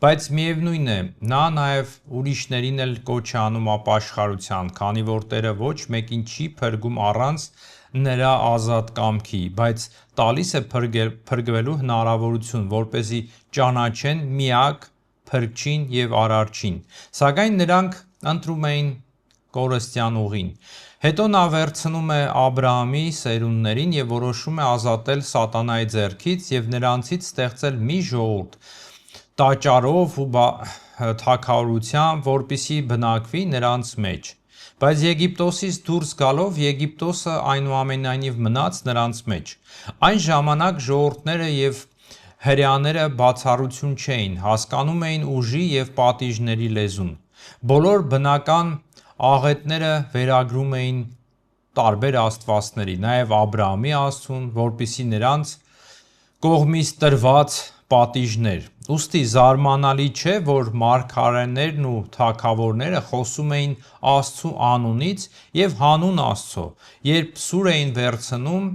բայց միևնույն է, նա նաև ուրիշներին էլ կոչ է անում ապաշխարության, քանի որ Տերը ոչ մեկին չի փրկում առանց նրա ազատ կամքի, բայց տալիս է փրկվելու հնարավորություն, որպեսզի ճանաչեն միակ Փրկչին և Արարչին, սակայն նրանք ընտրում էին կորստյան ուղին։ Հետո նա վերցնում է Աբրահամի սերունդներին և որոշում է ազատել սատանայի ձեռքից և նրանցից ստեղծել մի ժողովուրդ տաճարով ու թագավորությամբ, որպեսզի բնակվի նրանց մեջ։ Բայց Եգիպտոսից դուրս գալով Եգիպտոսը այնուամենայնիվ մնաց նրանց մեջ։ Այն ժամանակ ժողովուրդները և հրեաները բացառություն չէին, հասկանում էին ուժի և պատիժների լեզուն։ Բոլոր բնական աղետները վերագրում էին տարբեր աստվածների, նաև Աբրահամի Աստծուն, որպեսզի նրանց կողմից տրված պատիժներ։ Ուստի զարմանալի չէ, որ մարգարեներն ու թագավորները խոսում էին Աստծու անունից և հանուն Աստծո, երբ սուր էին վերցնում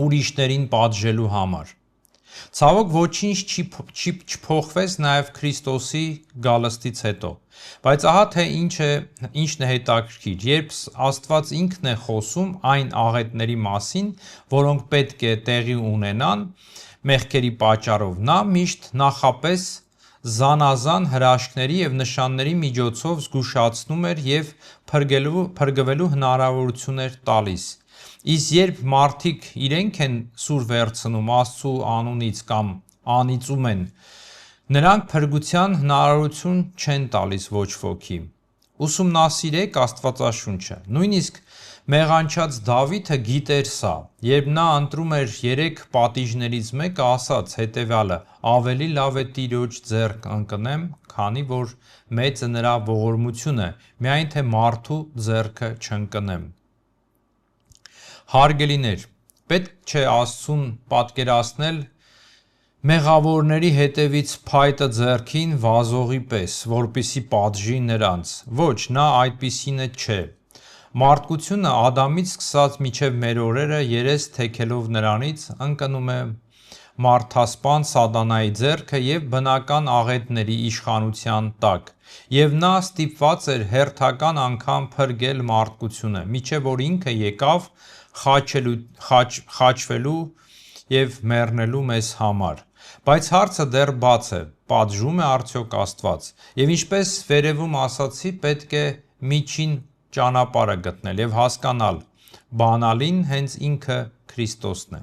ուրիշներին պատժելու համար։ Ցավոք, ոչինչ չփոխվեց նաև Քրիստոսի գալստից հետո։ Բայց ահա թե ինչն է հետաքրքիր, երբ Աստված ինքն է խոսում այն աղետների մասին, որոնք պետք է տեղի ունենան մեղքերի պատճառով, նա միշտ նախապես զանազան հրաշքների և նշանների միջոցով զգուշացնում էր և փրկվելու հնարավորություն էր տալիս։ Իսկ երբ մարդիկ իրենք են սուր վերցնում Աստծու անունից կամ անիծում են, նրանք փրկության հնարավորություն չեն տալիս ոչ ոքի։ Ուսումնասիրեք Աստվածաշունչը։ Նույնիսկ մեղանչած Դավիթը գիտեր սա, երբ նա ընտրում էր 3 պատիժներից մեկը, ասաց հետևյալը. ավելի լավ է Տիրոջ ձեռք ընկնեմ, քանի որ մեծ է նրա ողորմությունը, միայն թե մարդու ձեռքը չընկնեմ։ Հարգելիներ, պետք չէ Աստծուն պատկերացնել մեղավորների հետևից փայտը ձեռքին վազողի պես, որպեսզի պատժի նրանց։ Ոչ, նա այդպիսինը չէ։ Մարդկությունը Ադամից սկսած մինչև մեր օրերը երես թեքելով նրանից ընկնում է մարդասպան սատանայի ձեռքը և բնական աղետների իշխանության տակ, և նա ստիպված էր հերթական անգամ փրկել մարդկությունը, մինչև որ ինքը եկավ խաչվելու և մեռնելու մեզ համար։ Բայց հարցը դեռ բաց է. պատժում է արդյոք Աստված։ Եվ ինչպես վերևում ասացի, պետք է միջին ճանապարհը գտնել և հասկանալ. բանալին հենց ինքը Քրիստոսն է։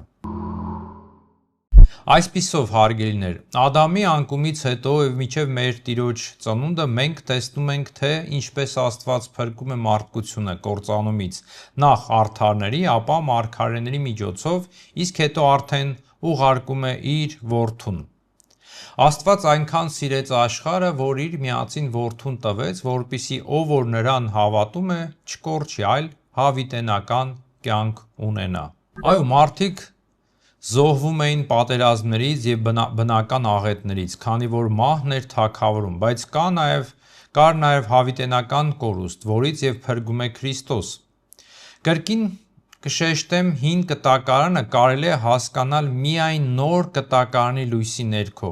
Այսպիսով, հարգելիներ, Ադամի անկումից հետո և մինչև մեր Տիրոջ ծնունդը մենք տեսնում ենք, թե ինչպես Աստված փրկում է մարդկությունը կործանումից, նախ արդարների, ապա մարգարեների միջոցով, իսկ հետո արդեն ուղարկում է իր Որդուն։ Աստված այնքան սիրեց աշխարհը, որ իր միածին Որդուն տվեց, որպեսզի ով որ նրան հավատում է, չկորչի, այլ հավիտենական կյանք ունենա։ Այո, մարդիկ զոհվում էին պատերազմներից և բնական աղետներից, քանի որ մահն էր թագավորում, բայց կար նաև հավիտենական կորուստ, որից և փրկում է Քրիստոս։ Կրկին կշեշտեմ, հին կտակարանը կարելի է հասկանալ միայն նոր կտակարանի լույսի ներքո,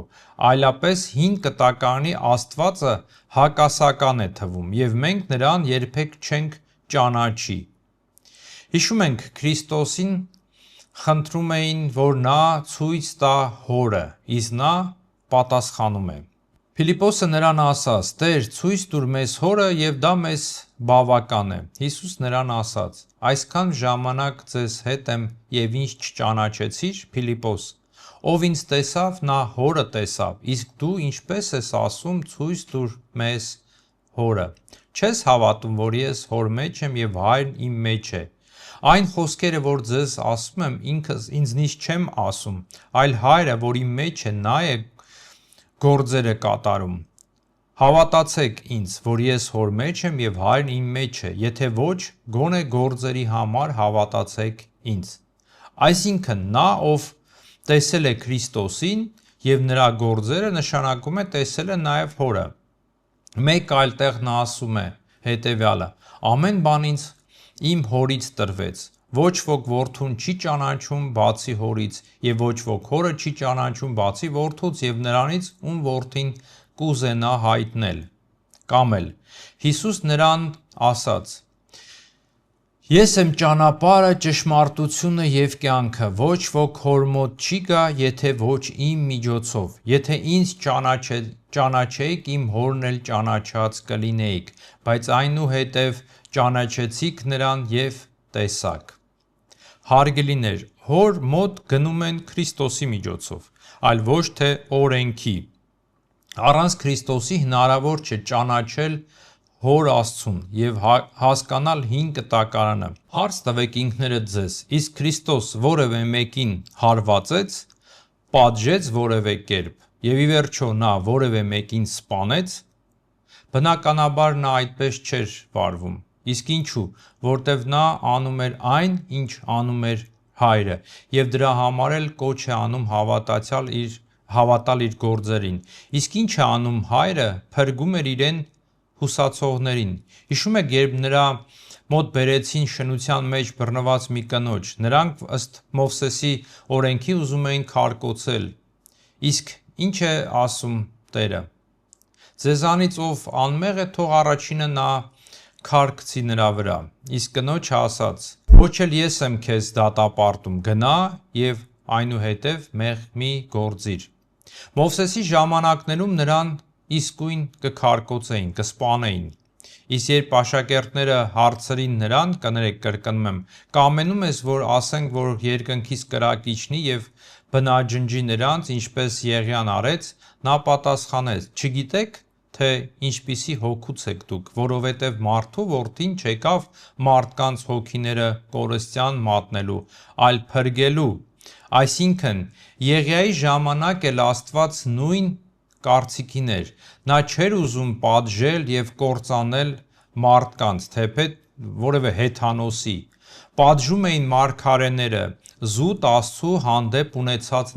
այլապես հին կտակարանի Աստվածը հակասական է թվում, և մենք նրան երբեք չենք ճանաչի։ Հիշում ենք, Քրիստոսին խնդրում էին, որ նա ցույց տա Հորը, իսկ նա պատասխանում է։ Փիլիպոսը նրան ասաց. «Տեր, ցույց տուր մեզ Հորը, և դա մեզ բավական է»։ Հիսուս նրան ասաց. «Այսքան ժամանակ ձեզ հետ եմ և ինձ չճանաչեցի՞ր, Փիլիպոս, ով ինձ տեսավ, նա Հորը տեսավ, իսկ դու ինչպե՞ս ես ասում. ցույց տուր մեզ Հորը։ Չես հավատում, որ ես Հոր մեջ եմ և Հայրն իմ մեջ է։ Այն խոսքերը, որ ձեզ ասում եմ, ինքս ինձնից չեմ ասում, այլ Հայրը, որ իմ մեջ է, նա է գործերը կատարում։ Հավատացեք ինձ, որ ես Հոր մեջ եմ և Հայրն իմ մեջ է, եթե ոչ, գոնե գործերի համար հավատացեք ինձ։ Այսինքն, նա, ով տեսել է Քրիստոսին և նրա գործերը, նշանակում է տեսել է նաև Հորը։ Մեկ այլ տեղ նա ասում է հետևյալը. «Ամեն բան ինձ իմ Հորից տրվեց։ Ոչ ոք Որդուն չի ճանաչում բացի Հորից, և ոչ ոք Հորը չի ճանաչում բացի Որդուց և նրանից, ում Որդին կուզենա հայտնել»։ Կամ էլ. Հիսուս նրան ասաց. «Ես եմ ճանապարհը, ճշմարտությունը և կյանքը, ոչ ոք Հոր մոտ չի գա, եթե ոչ իմ միջոցով։ Եթե ինձ ճանաչեիք, իմ Հորն էլ ճանաչած կլինեիք, բայց այնուհետև ճանաչեցիք նրան և տեսաք»։ Հարգելիներ, Հոր մոտ գնում են Քրիստոսի միջոցով, այլ ոչ թե օրենքի։ Առանց Քրիստոսի հնարավոր չէ ճանաչել Հոր Աստծուն և հասկանալ հին կտակարանը։ Հարց տվեք ինքներդ ձեզ. իսկ Քրիստոս որևէ մեկին հարվածեց, պատժեց որևէ կերպ, և ի վերջո նա որևէ մեկին սպանեց։ Բնականաբար նա այդպես չէր վարվում։ Իսկ ինչու՞։ Որտև նա անում էր այն, ինչ անում էր Հայրը, և դրա համար էլ կոչ է անում հավատալ իր գործերին։ Իսկ ինչ է անում Հայրը, փրկում էր իրեն հուսացողներին։ Հիշում եք, երբ նրա մոտ բերեցին շնության մեջ բռնված մի կնոջ, նրանք ըստ Մովսեսի օրենքի ուզում էին քարկոծել։ Իսկ ինչ է ասում Տերը. «Ձեզանից ով անմեղ է, թող առաջինը նա քար գցի նրա վրա»։ Իսկ կնոջը ասաց. «Ոչ էլ ես եմ քեզ դատապարտում, գնա և այնուհետև մեղ մի գործիր»։ Մովսեսի ժամանակներում նրան իսկույն կքարկոծեին, կսպանեին։ Իսկ երբ աշակերտները հարցրին նրան, կներեք կրկնում եմ, կամենում ես, որ ասենք, որ երկնքից կրակ իջնի եւ բնաջնջի նրանց, ինչպես Եղիան արեց, նա պատասխանեց. չգիտեք, թե ինչպիսի հոգուց եք դուք, որովհետև մարդու որդին չեկավ մարդկանց հոգիները կորստյան մատնելու, այլ փրկելու։ Այսինքն, Եղիայի ժամանակ էլ Աստված նույն կարծիքին էր, նա չէր ուզում պատժել եւ կործանել մարդկանց, թեպետ որևէ հեթանոսի։ Պատժում էին մարգարեները զուտ Աստծու հանդեպ ունեցած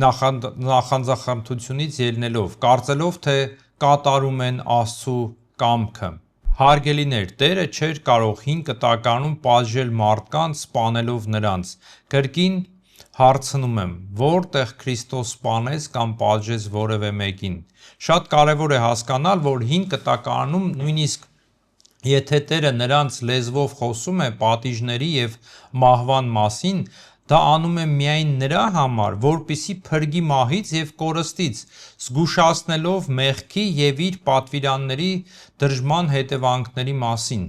նախանձախնդրությունից ելնելով, կարծելով, թե կատարում են Աստծու կամքը։ Հարգելիներ, Տերը չէր կարող 5 տականում պատժել մարդկանց, սպանելով նրանց։ Կրկին հարցնում եմ, որտեղ Քրիստոս սպանեց կամ պատժեց որևէ մեկին։ Շատ կարևոր է հասկանալ, որ 5 տականում նույնիսկ եթե Տերը նրանց լեզվով խոսում է պատիժների և մահվան մասին, դա անում է միայն նրա համար, որպեսզի փրկի մահից և կորստից, զգուշացնելով մեղքի և իր պատվիրանների դրժման հետևանքների մասին։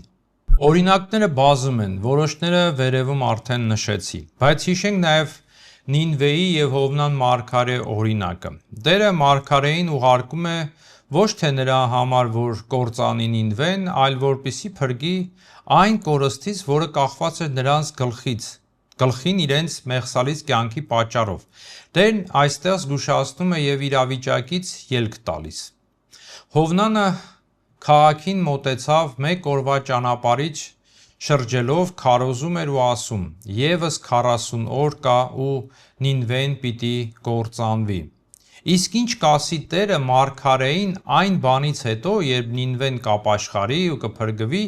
Օրինակները բազում են, որոշները վերևում արդեն նշեցի, բայց հիշենք նաև Նինվեի և Հովնան մարգարե օրինակը։ Տերը մարգարեին ուղարկում է ոչ թե նրա համար, որ կործանի Նինվեն, այլ որպեսզի փրկի այն կորստից, որը կախված էր նրանց գլխին իրենց մեղսալից կյանքի պատճառով։ Տերն այստեղ զգուշացնում է և իրավիճակից ելք տալիս։ Հովնանը քաղաքին մոտեցավ մեկ օրվա ճանապարհիչ շրջելով քարոզում էր ու ասում. «Եվս 40 օր կա ու Նինվեն պիտի կործանվի»։ Իսկ ինչ կասի Տերը մարգարեին այն բանից հետո, երբ Նինվեն կապաշխարի ու կփրկվի,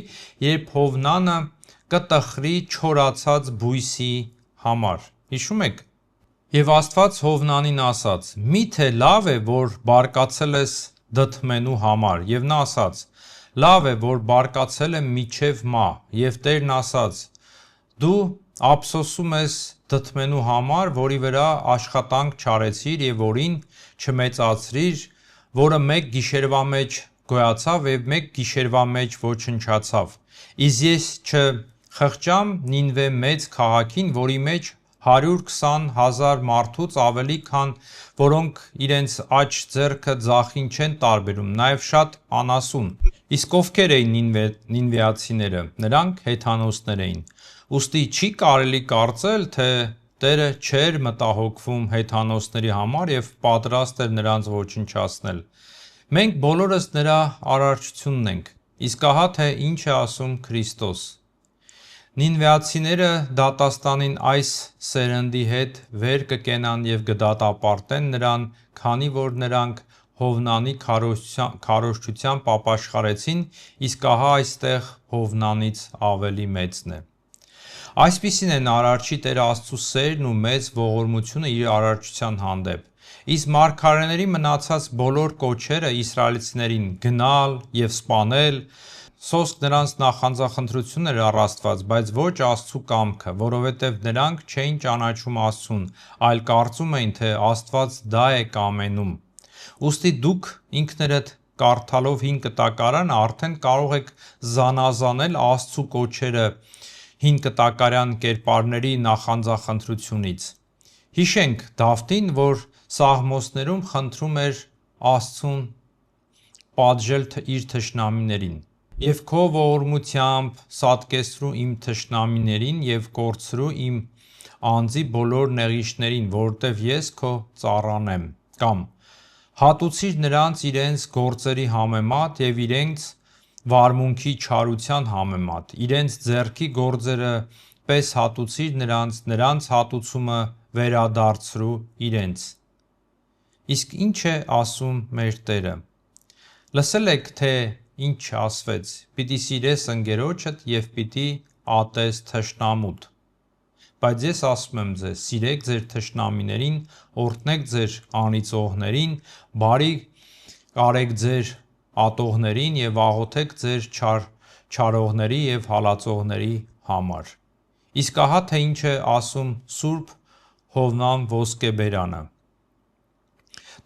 երբ Հովնանը կտխրի չորացած բույսի համար։ Հիշում եք։ Եվ Աստված Հովնանին ասաց. «Միթե լավ է, որ բարկացել ես դդմենու համար»։ Եվ նա ասաց. «Լավ է, որ բարկացել եմ մինչև մահ»։ Եվ Տերն ասաց. «Դու ափսոսում ես դդմենու համար, որի վրա աշխատանք չարեցիր և որին չմեծացրիր, որը մեկ գիշերվա մեջ գոյացավ և մեկ գիշերվա մեջ ոչնչացավ։ Իսկ ես չխղճամ Նինվե մեծ քաղաքին, որի մեջ 120,000 մարդուց ավելի կան, որոնք իրենց աջ ձեռքը ձախին չեն տարբերում, նաև շատ անասուն։ Իսկ ովքեր էին նինվեացիները։ Նրանք հեթանոսներ էին։ Ուստի չի կարելի կարծել, թե Տերը չէր մտահոգվում հեթանոսների համար և պատրաստ էր նրանց ոչնչացնել։ Մենք բոլորս նրա արարչությունն ենք։ Իսկ ահա թե ինչ է ասում Քրիստոս։ Նինվեացիները դատաստանին այս սերնդի հետ վեր կկենան և կդատապարտեն նրան, քանի որ նրանք Հովնանի քարոզչությամբ ապաշխարեցին, իսկ ահա այստեղ Հովնանից ավելի մեծն է։ Այսպիսին են Արարչի Տեր Աստծու սերն ու մեծ ողորմությունը իր արարչության հանդեպ։ Իսկ մարգարեների մնացած բոլոր կոչերը իսրայելցիներին գնալ և սպանել, սոսկ նրանց նախանձախնդրությունն էր առ Աստված, բայց ոչ Աստծու կամքը, որովհետև նրանք չէին ճանաչում Աստծուն, այլ կարծում էին, թե Աստված դա է կամենում։ Ուստի դուք ինքներդ կարդալով 5 տակարանը արդեն կարող եք զանազանել Աստծու կոչերը 5 տակարան կերպարների նախանձախնդրությունից։ Հիշենք Դավթին, որ Սաղմոսներում խնդրում էր Աստծուն պատժել իր թշնամիներին. «Եվ քո ողորմությամբ սատկեցրու իմ թշնամիներին և կորցրու իմ անձի բոլոր նեղիչներին, որովհետև ես քո ծառան եմ»։ Կամ «Հատուցիր նրանց իրենց գործերի համեմատ և իրենց վարմունքի չարության համեմատ, իրենց ձեռքի գործերը պես հատուցիր նրանց հատուցումը վերադարձրու իրենց»։ Իսկ ինչ է ասում մեր Տերը։ Լսել եք, թե ինչ ասվեց. «Պիտի սիրես ընկերոջդ և պիտի ատես թշնամուդ»։ Բայց ես ասում եմ ձեզ. սիրեք ձեր թշնամիներին, օրհնեք ձեր անիծողներին, բարի արեք ձեր ատողներին և աղոթեք ձեր չարողների և հալածողների համար։ Իսկ ահա թե ինչ է ասում Սուրբ Հովնան ոսկեբերանը.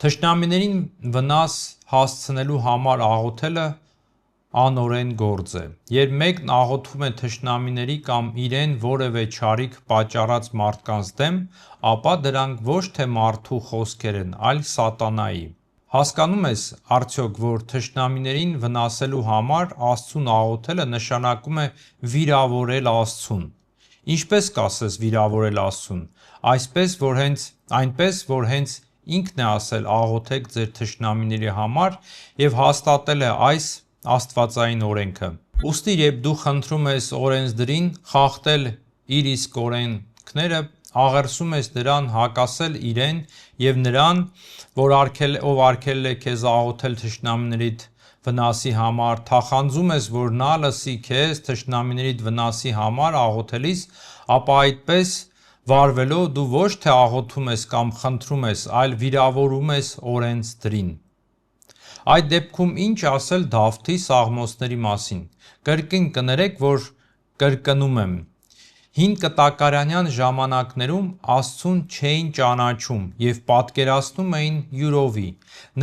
«Թշնամիներին վնաս հասցնելու համար աղոթելը անօրեն գործ է։ Երբ մեկն աղոթում է թշնամիների կամ իրեն որևէ չարիք պատճառած մարդկանց դեմ, ապա դրանք ոչ թե մարդու խոսքեր են, այլ սատանայի։ Հասկանում ես արդյոք, որ թշնամիներին վնասելու համար Աստծուն աղոթելը նշանակում է վիրավորել Աստծուն։ Ինչպես կասես վիրավորել Աստծուն, այնպես, որ հենց Ինքն է ասել աղոթեք ձեր թշնամիների համար և հաստատել է այս աստվածային օրենքը։ Ուստի երբ դու խնդրում ես օրենսդրին խախտել իր իսկ օրենքները, աղերսում ես նրան հակասել իրեն և նրան, ով արգելել է քեզ աղոթել թշնամիներիդ վնասի համար, թախանձում ես, որ նա լսի քեզ թշնամիներիդ վնասի համար աղոթելիս, ապա այդպես վարվելով դու ոչ թե աղոթում ես կամ խնդրում ես, այլ վիրավորում ես օրենսդրին։ Այդ դեպքում ինչ ասել Դավթի սաղմոսների մասին։ Կրկին կներեք, որ կրկնում եմ։ Հին կտակարանյան ժամանակներում Աստծուն չէին ճանաչում և պատկերացնում էին յուրովի։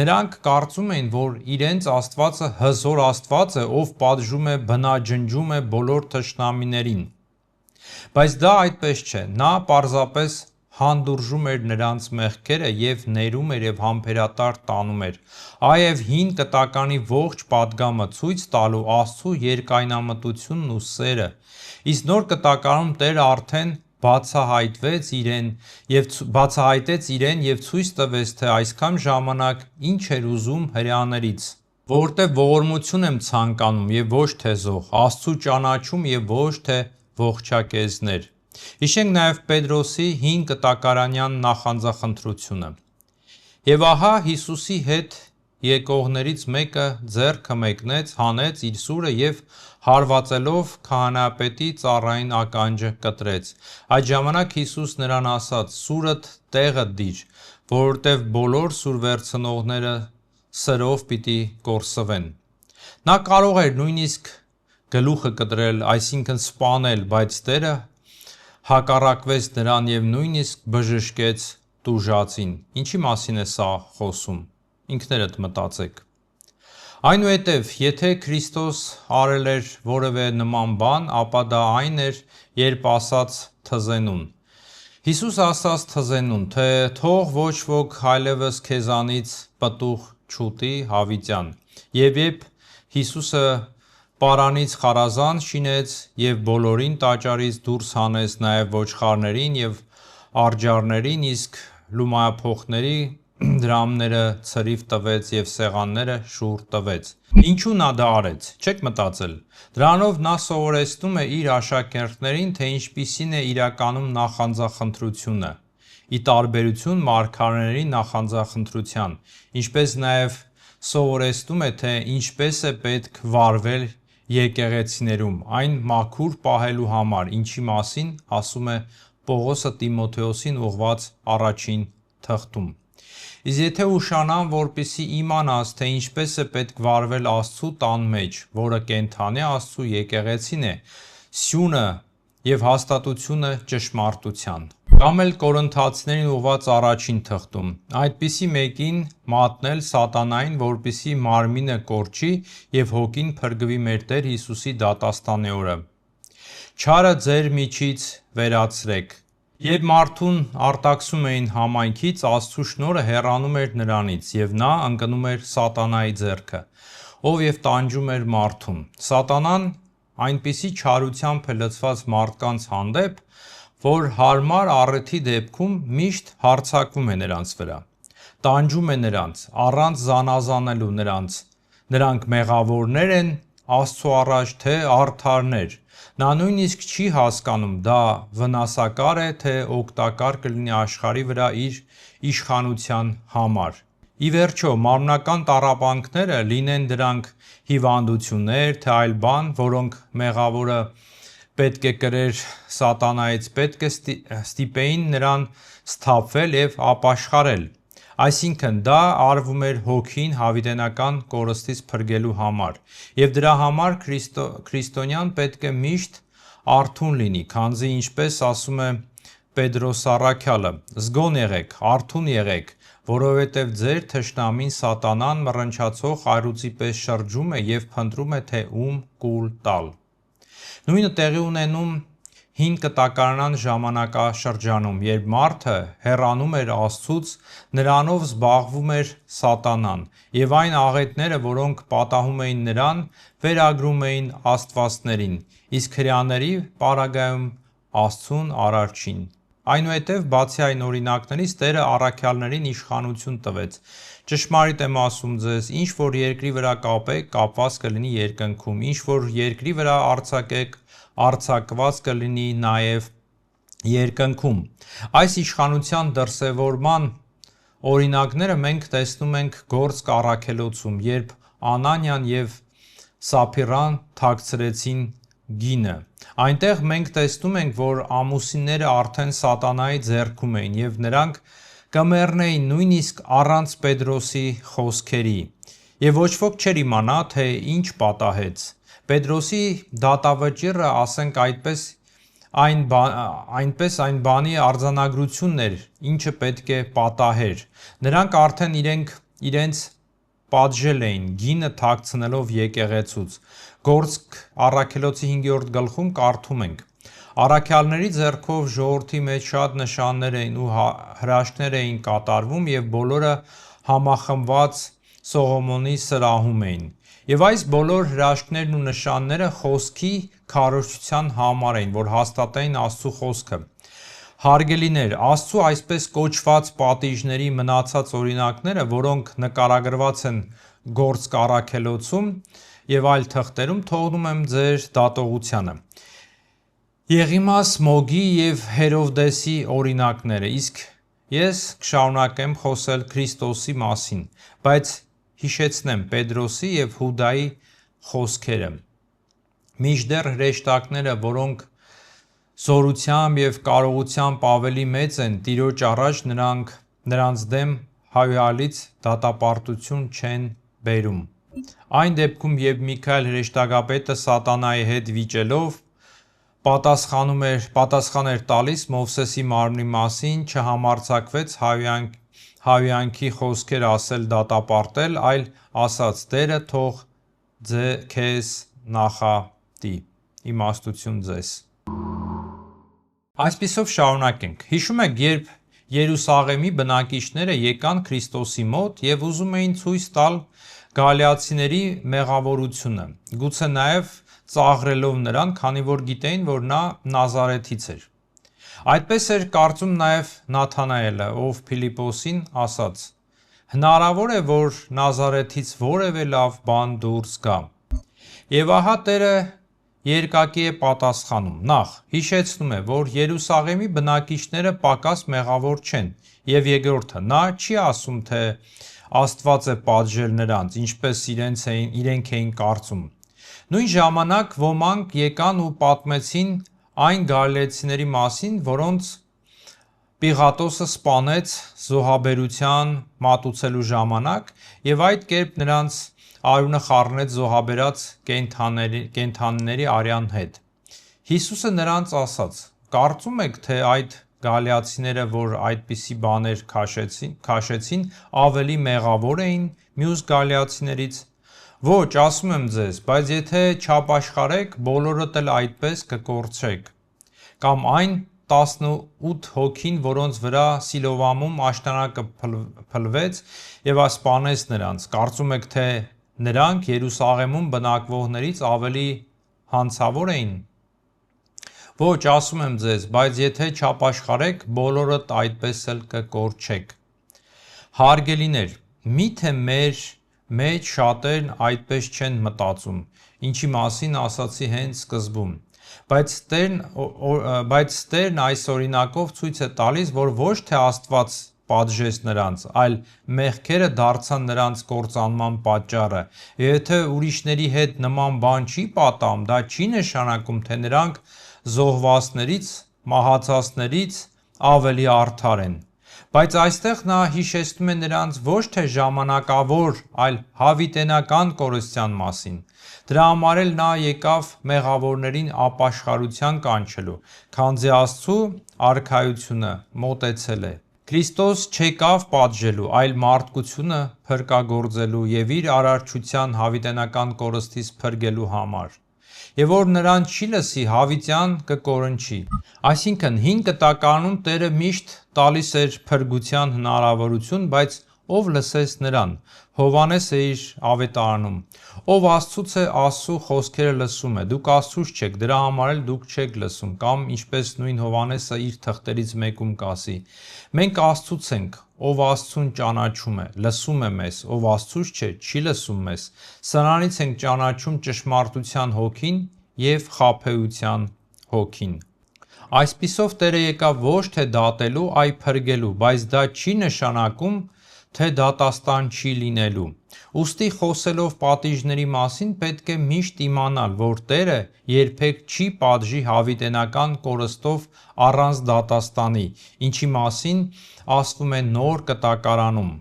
Նրանք կարծում էին, որ իրենց Աստվածը հզոր Աստված է, ով պատժում է, բնաջնջում է բոլոր թշնամիներին։ Բայց դա այդպես չէ, նա պարզապես հանդուրժում էր նրանց մեղքերը և ներում էր և համբերատար տանում էր, այև հին կտակարանի ողջ պատգամը ցույց տալու Աստծու երկայնամտությունն ու սերը, իսկ նոր կտակարանում Տերը արդեն բացահայտեց իրեն և ցույց տվեց, թե այսքան ժամանակ ինչ էր ուզում հրեաներից, որովհետև ողորմություն եմ ցանկանում և ոչ թե զոհ, Աստծու ճանաչում և ոչ թե ողջակեզներ։ Հիշենք նաև Պետրոսի հին կտակարանյան նախանձախնդրությունը։ Եվ ահա Հիսուսի հետ եկողներից մեկը ձեռքը մեկնեց, հանեց իր սուրը և հարվածելով քահանայապետի ծառային ականջը կտրեց։ Այդ ժամանակ Հիսուս նրան ասաց. «Սուրդ տեղդ դիր, որովհետև բոլոր սուր վերցնողները սրով պիտի կորսվեն»։ Նա կարող էր նույնիսկ գլուխը կտրել, այսինքն սպանել, բայց Տերը հակառակվեց նրան և նույնիսկ բժշկեց տուժածին։ Ինչի մասին է սա խոսում։ Ինքներդ մտածեք։ Այնուհետև, եթե Քրիստոս արել էր որևէ նման բան, ապա դա այն էր, երբ ասաց թզենուն։ Հիսուս ասաց թզենուն, թե թող ոչ ոք այլևս քեզանից պտուղ չուտի հավիտյան։ Եվ երբ Հիսուսը պարանից խարազանց շինեց և բոլորին տաճարից դուրս հանեց, նաև ոչխարներին և արջառներին, իսկ լումայափոխների դրամները ցրիվ տվեց և սեղանները շուռ տվեց։ Ինչու նա դա արեց, չեք մտածել։ Դրանով նա սովորեցնում է իր աշակերտներին, թե ինչպիսին է իրականում նախանձախնդրությունը, ի տարբերություն մարգարեների նախանձախնդրության, ինչպես նաև սովորեցնում է, թե ինչպես է պետք վարվել եկեղեցիներում, այն մաքուր պահելու համար, ինչի մասին ասում է Պողոսը Տիմոթեոսին ուղղված առաջին թղթում։ Իսկ եթե ուշանամ, որպեսզի իմանաս, թե ինչպես է պետք վարվել Աստծու տան մեջ, որը կենդանի Աստծու եկեղեցին է, սյունը և հաստատությունը ճշմարտության։ Կամ էլ Կորինթացիներին ուղղված առաջին թղթում. այդպիսի մեկին մատնել սատանային, որպեսզի մարմինը կորչի և հոգին փրկվի մեր Տեր Հիսուսի դատաստանի օրը։ Չարը ձեր միջից վերացրեք։ Երբ մարդուն արտաքսում էին համայնքից, Աստծու շնորհը հեռանում էր նրանից, և նա ընկնում էր սատանայի ձեռքը, ով և տանջում էր մարդուն։ Սատանան այնպիսի չարությամբ է լցված մարդկանց հանդեպ, որ հարմար առիթի դեպքում միշտ հարձակվում է նրանց վրա, տանջում է նրանց, առանց զանազանելու նրանք մեղավորներ են Աստծու առաջ, թե արդարներ։ Նա նույնիսկ չի հասկանում դա վնասակար է, թե օգտակար կլինի աշխարհի վրա իր իշխանության համար։ Ի վերջո, մարմնական տառապանքները, լինեն դրանք հիվանդություններ, թե այլ բան, որոնք մեղավորը պետք է կրեր սատանայից, պետք է ստիպեին նրան սթափվել և ապաշխարել։ Այսինքն, դա արվում էր հոգին հավիտենական կորստից փրկելու համար, և դրա համար քրիստոնյան պետք է միշտ արթուն լինի, քանզի ինչպես ասում է Պետրոս առաքյալը. «Զգոն եղեք, արթուն եղեք, որովհետև ձեր թշնամին սատանան մռնչացող առյուծի պես շրջում է և փնտրում է, թե ում կուլ տալ։ Նույնը տեղի ունենում հին կտակարանան ժամանակաշրջանում, երբ մարդը հեռանում էր Աստծուց, նրանով զբաղվում էր սատանան, և այն աղետները, որոնք պատահում էին նրան, վերագրում էին աստվածներին, իսկ հրեաների պարագայում Աստծուն Արարչին։ Այնուհետև, բացի այն օրինակներից, Տերը առաքյալներին իշխանություն տվեց։ Ճշմարիտ եմ ասում ձեզ, ինչ որ երկրի վրա կապեք, կապված կլինի երկնքում, ինչ որ երկրի վրա արձակեք, արձակված կլինի նաև երկնքում։ Այս իշխանության դրսևորման օրինակները մենք տեսնում ենք Գործք առաքելոցում, երբ Անանիան և Սափիրան թաքցրեցին գինը։ Այնտեղ մենք տեսնում ենք, որ ամուսինները արդեն սատանայի ձեռքում էին, և նրանք կմեռնեին նույնիսկ առանց Պետրոսի խոսքերի, և ոչ ոք չէր իմանա, թե ինչ պատահեց։ Պետրոսի դատավճիռը, ասենք այդպես, այն բանի արձանագրությունն էր, ինչը պետք է պատահեր։ Նրանք արդեն իրենց պատժել էին, գինը թաքցնելով եկեղեցուց։ Գործք առաքելոցի 5-րդ գլխում կարդում ենք. Առաքյալների ձեռքով ժողովրդի մեջ շատ նշաններ էին ու հրաշքներ էին կատարվում, և բոլորը համախմբված Սողոմոնի սրահում էին։ Եվ այս բոլոր հրաշքներն ու նշանները խոսքի քարոզչության համար էին, որ հաստատեին Աստծու խոսքը։ Հարգելիներ, Աստծու այսպես կոչված պատիժների մնացած օրինակները, որոնք նկարագրված են Գործք առաքելոցում և այլ թղթերում, թողնում եմ ձեր դատողությանը։ Եղիմաս, Մոգի և Հերովդեսի օրինակները, իսկ ես կշարունակեմ խոսել Քրիստոսի մասին, բայց հիշեցնեմ Պետրոսի և Հուդայի խոսքերը։ Մինչդեռ հրեշտակները, որոնք զորությամբ և կարողությամբ ավելի մեծ են Տիրոջ առաջ, նրանց դեմ հավելյալից դատապարտություն չեն բերում։ Այն դեպքում, երբ Միքայել հրեշտակապետը սատանայի հետ վիճելով պատասխան էր տալիս Մովսեսի մարմնի մասին, չհամարձակվեց հավյանքի խոսքեր ասել դատապարտել, այլ ասաց. «Տերը թող քեզ նախատի»։ Իմաստություն ձեզ։ Այսպիսով շարունակենք։ Հիշում եք, երբ Երուսաղեմի բնակիչները եկան Քրիստոսի մոտ և ուզում էին ցույց տալ գալիացիների մեղավորությունը, գուցե նաև ծաղրելով նրան, քանի որ գիտեին, որ նա Նազարեթից էր։ Այդպես էր կարծում նաև Նաթանայելը, ով Փիլիպոսին ասաց. «Հնարավոր է, որ Նազարեթից որևէ լավ բան դուրս գա»։ Եվ ահա Տերը երկակի է պատասխանում։ Նախ, հիշեցնում է, որ Երուսաղեմի բնակիչները պակաս մեղավոր չեն, և երկրորդը, նա չի ասում, թե Աստված է պատժել նրանց, ինչպես իրենք էին կարծում։ Նույն ժամանակ ոմանք եկան ու պատմեցին այն գալիլեացիների մասին, որոնց Պիղատոսը սպանեց զոհաբերության մատուցելու ժամանակ և այդ կերպ նրանց արյունը խառնեց զոհաբերած կենդանիների արյան հետ։ Հիսուսը նրանց ասաց. «Կարծում եք, թե այդ գալիլեացիները, որ այդպիսի բաներ քաշեցին, ավելի մեղավոր էին մյուս գալիլեացիներից։ Ոչ, ասում եմ ձեզ, բայց եթե չապաշխարեք, բոլորդ էլ այդպես կկորչեք։ Կամ այն 18 հոգին, որոնց վրա Սիլովամում աշտարակը փլվեց և սպանեց նրանց, կարծում եք, թե նրանք Երուսաղեմում բնակվողներից ավելի հանցավոր էին։ Ոչ, ասում եմ ձեզ, բայց եթե չապաշխարեք, բոլորդ այդպես էլ կկորչեք։ Հարգելիներ, միթե մեր մեջ շատերն այդպես չեն մտածում, ինչի մասին ասացի հենց սկզբում, բայց Տերն այս օրինակով ցույց է տալիս, որ ոչ թե Աստված պատժեց նրանց, այլ մեղքերը դարձան նրանց կործանման պատճառը, և եթե ուրիշների հետ նման բան չի պատահում, դա չի նշանակում, թե նրանք զոհվածներից, մահացածներից ավելի արդար են։ Բայց այստեղ նա հիշեցնում է նրանց ոչ թե ժամանակավոր, այլ հավիտենական կորստյան մասին։ Դրա համար էլ նա եկավ մեղավորներին ապաշխարության կանչելու, քանզի Աստծու արքայությունը մոտեցել է։ Քրիստոս չեկավ պատժելու, այլ մարդկությունը փրկagorձելու եւ իր արարչության հավիտենական կորստից փրկելու համար։ Եվ որ նրան չի լսի, հավիտյան կկորնչի։ Այսինքն, հին կտակարանում Տերը միշտ տալիս էր փրկության հնարավորություն, բայց ով լսեց նրան։ Հովհաննես է իր ավետարանում. Ով Աստծուց է, Աստծու խոսքերը լսում է, դուք Աստծուց չեք, դրա համար էլ դուք չեք լսում, կամ ինչպես նույն Հովհաննեսը իր թղթերից մեկում կասի. մենք Աստծուց ենք, ով Աստծուն ճանաչում է, լսում է մեզ, ով Աստծուց չէ, չի լսում մեզ, սրանից ենք ճանաչում ճշմարտության հոգին և խաբեության հոգին։ Այսպիսով Տերը եկավ ոչ թե դատելու, այլ փրկելու, բայց դա չի նշանակում, թե դատաստան չի լինելու։ Ուստի խոսելով պատիժների մասին պետք է միշտ իմանալ, որ Տերը երբեք չի պատժի հավիտենական կորստով առանց դատաստանի, ինչի մասին ասվում է Նոր Կտակարանում։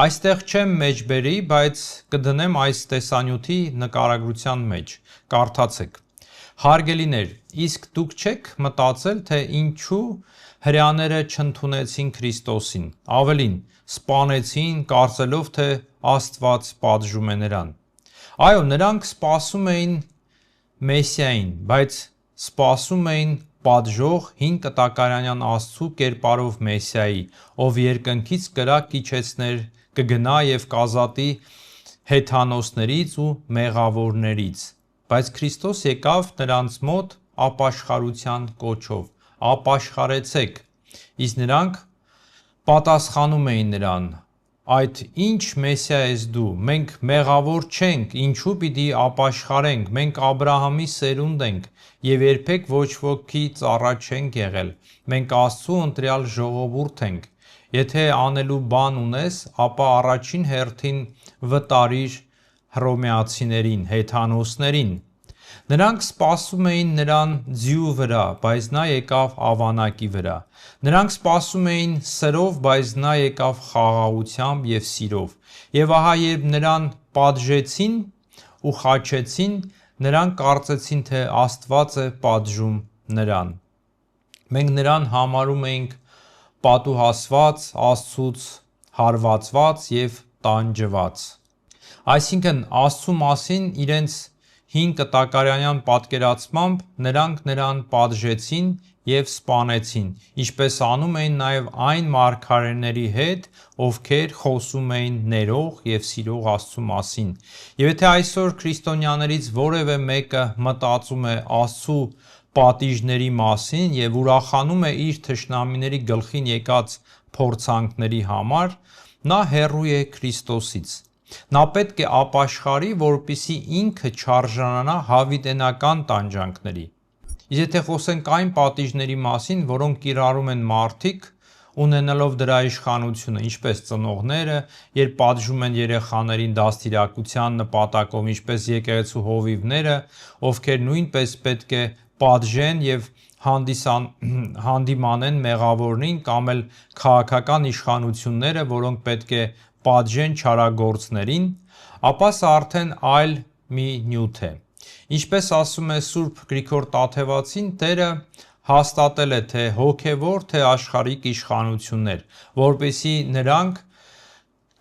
Այստեղ չեմ մեջբերի, բայց կդնեմ այս տեսանյութի նկարագրության մեջ, կարդացեք։ Հարգելիներ, իսկ դուք չեք մտածել, թե ինչու հրեաները չընդունեցին Քրիստոսին, ավելին, սպանեցին, կարծելով, թե Աստված պատժում է նրան։ Այո, նրանք սպասում էին Մեսիային, բայց սպասում էին պատժող հին կտակարանյան Աստծու կերպարով Մեսիայի, ով երկնքից կրակ իջեցներ, կգնա և կազատի հեթանոսներից ու մեղավորներից։ Բայց Քրիստոս եկավ նրանց մոտ ապաշխարության կոչով. ապաշխարեցեք, իսկ նրանք պատասխանում էին նրան. այդ ինչ Մեսիա ես դու, մենք մեղավոր չենք, ինչու պիտի ապաշխարենք, մենք Աբրահամի սերունդ ենք և երբեք ոչ ոքի ծառա չենք եղել, մենք Աստծու ընտրյալ ժողովուրդ ենք, եթե անելու բան ունես, ապա առաջին հերթին վտարիր հռոմեացիներին, հեթանոսներին։ Նրանք սպասում էին նրան ձիու վրա, բայց նա եկավ ավանակի վրա։ Նրանք սպասում էին սրով, բայց նա եկավ խաղաղությամբ և սիրով։ Եվ ահա երբ նրան պատժեցին ու խաչեցին, նրանք կարծեցին, թե Աստված է պատժում նրան։ Մենք նրան համարում էինք պատուհասված, Աստծուց հարվածված և տանջված։ Այսինքն, Աստծու մասին իրենց հին կտակարանյան պատկերացմամբ նրանք նրան պատժեցին և սպանեցին, ինչպես անում էին նաև այն մարգարեների հետ, ովքեր խոսում էին ներող և սիրող Աստծու մասին։ Եվ եթե այսօր քրիստոնյաներից որևէ մեկը մտածում է Աստծու պատիժների մասին և ուրախանում է իր թշնամիների գլխին եկած փորձանքների համար, նա հեռու է Քրիստոսից։ Նա պետք է ապաշխարի, որպեսզի ինքը չարժանանա հավիտենական տանջանքների։ Իսկ եթե խոսենք այն պատիժների մասին, որոնք կիրառում են մարդիկ, ունենալով դրա իշխանությունը, ինչպես ծնողները, երբ պատժում են երեխաներին դաստիարակության նպատակով, ինչպես եկեղեցու հովիվները, ովքեր նույնպես պետք է պատժեն և հանդիմանեն մեղավորներին, կամ էլ քաղաքական իշխանությունները, որոնք պետք է պատժեն չարագործներին, ապա սա արդեն այլ մի նյութ է։ Ինչպես ասում է Սուրբ Գրիգոր Տաթևացին, Տերը հաստատել է թե հոգևոր, թե աշխարհիկ իշխանություններ, որպեսզի նրանք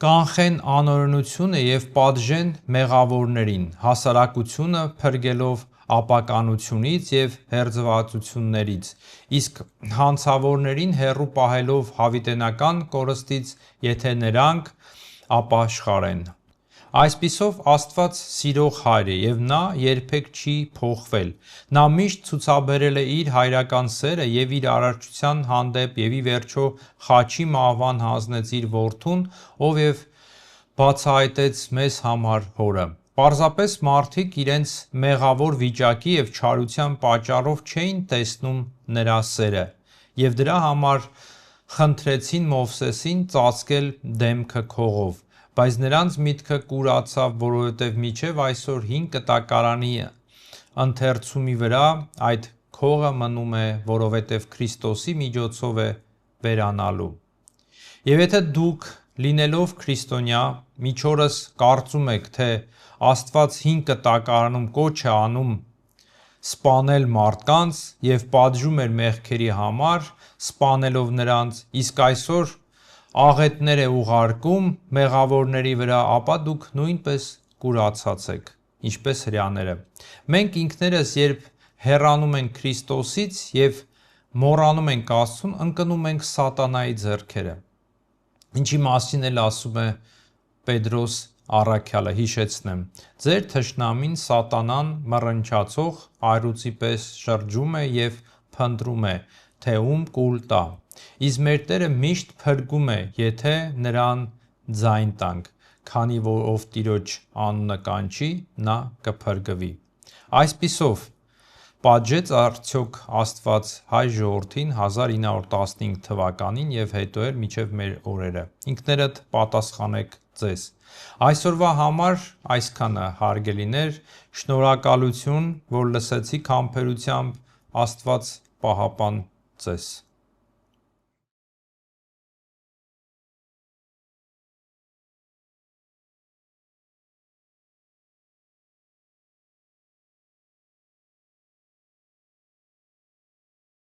կանխեն անօրենությունը և պատժեն մեղավորներին, հասարակությունը փրկելով ապականությունից և հերձվածություններից, իսկ հանցավորներին հեռու պահելով հավիտենական կորստից, եթե նրանք ապաշխարեն։ Այսպիսով Աստված սիրող Հայր է, և Նա երբեք չի փոխվել։ Նա միշտ ցուցաբերել է իր հայրական սերը և իր արարչության հանդեպ և ի վերջո խաչի մահվան հանձնեց իր որդուն, ով և բացահայտեց մեզ համար Հորը։ Պարզապես մարդիկ իրենց մեղավոր վիճակի և չարության պատճառով չէին տեսնում նրա սերը, և դրա համար խնդրեցին Մովսեսին ծածկել դեմքը քողով, բայց նրանց միտքը կուրացավ, որովհետև մինչև այսօր հին կտակարանի ընթերցումի վրա այդ քողը մնում է, որովհետև Քրիստոսի միջոցով է վերանալու։ Եվ եթե դուք լինելով քրիստոնյա մինչ օրս կարծում եք, թե Աստված հին կտակարանում կոչ է անում սպանել մարդկանց և պատժում էր մեղքերի համար, սպանելով նրանց, իսկ այսօր աղետներ է ուղարկում մեղավորների վրա, ապա դուք նույնպես կուրացած եք, ինչպես հրեաները։ Մենք ինքներս, երբ հեռանում ենք Քրիստոսից և մոռանում ենք Աստծուն, ընկնում ենք սատանայի ձեռքերը, ինչի մասին էլ ասում է Պետրոս առաքյալը, հիշեցնեմ. ձեր թշնամին սատանան մռնչացող առյուծի պես շրջում է և փնտրում է, թե ում կուլ տա, իսկ մեր Տերը միշտ փրկում է, եթե նրան ձայն տանք, քանի որ ով Տիրոջ անունը կանչի, նա կփրկվի։ Այսպիսով, պատժեց արդյոք Աստված հայ ժողովրդին 1915 թվականին և հետո էլ մինչև մեր օրերը։ Ինքներդ պատասխանեք ձեզ։ Այսօրվա համար այսքանը, հարգելիներ, շնորհակալություն, որ լսեցիք համբերությամբ, Աստված պահապան ձեզ։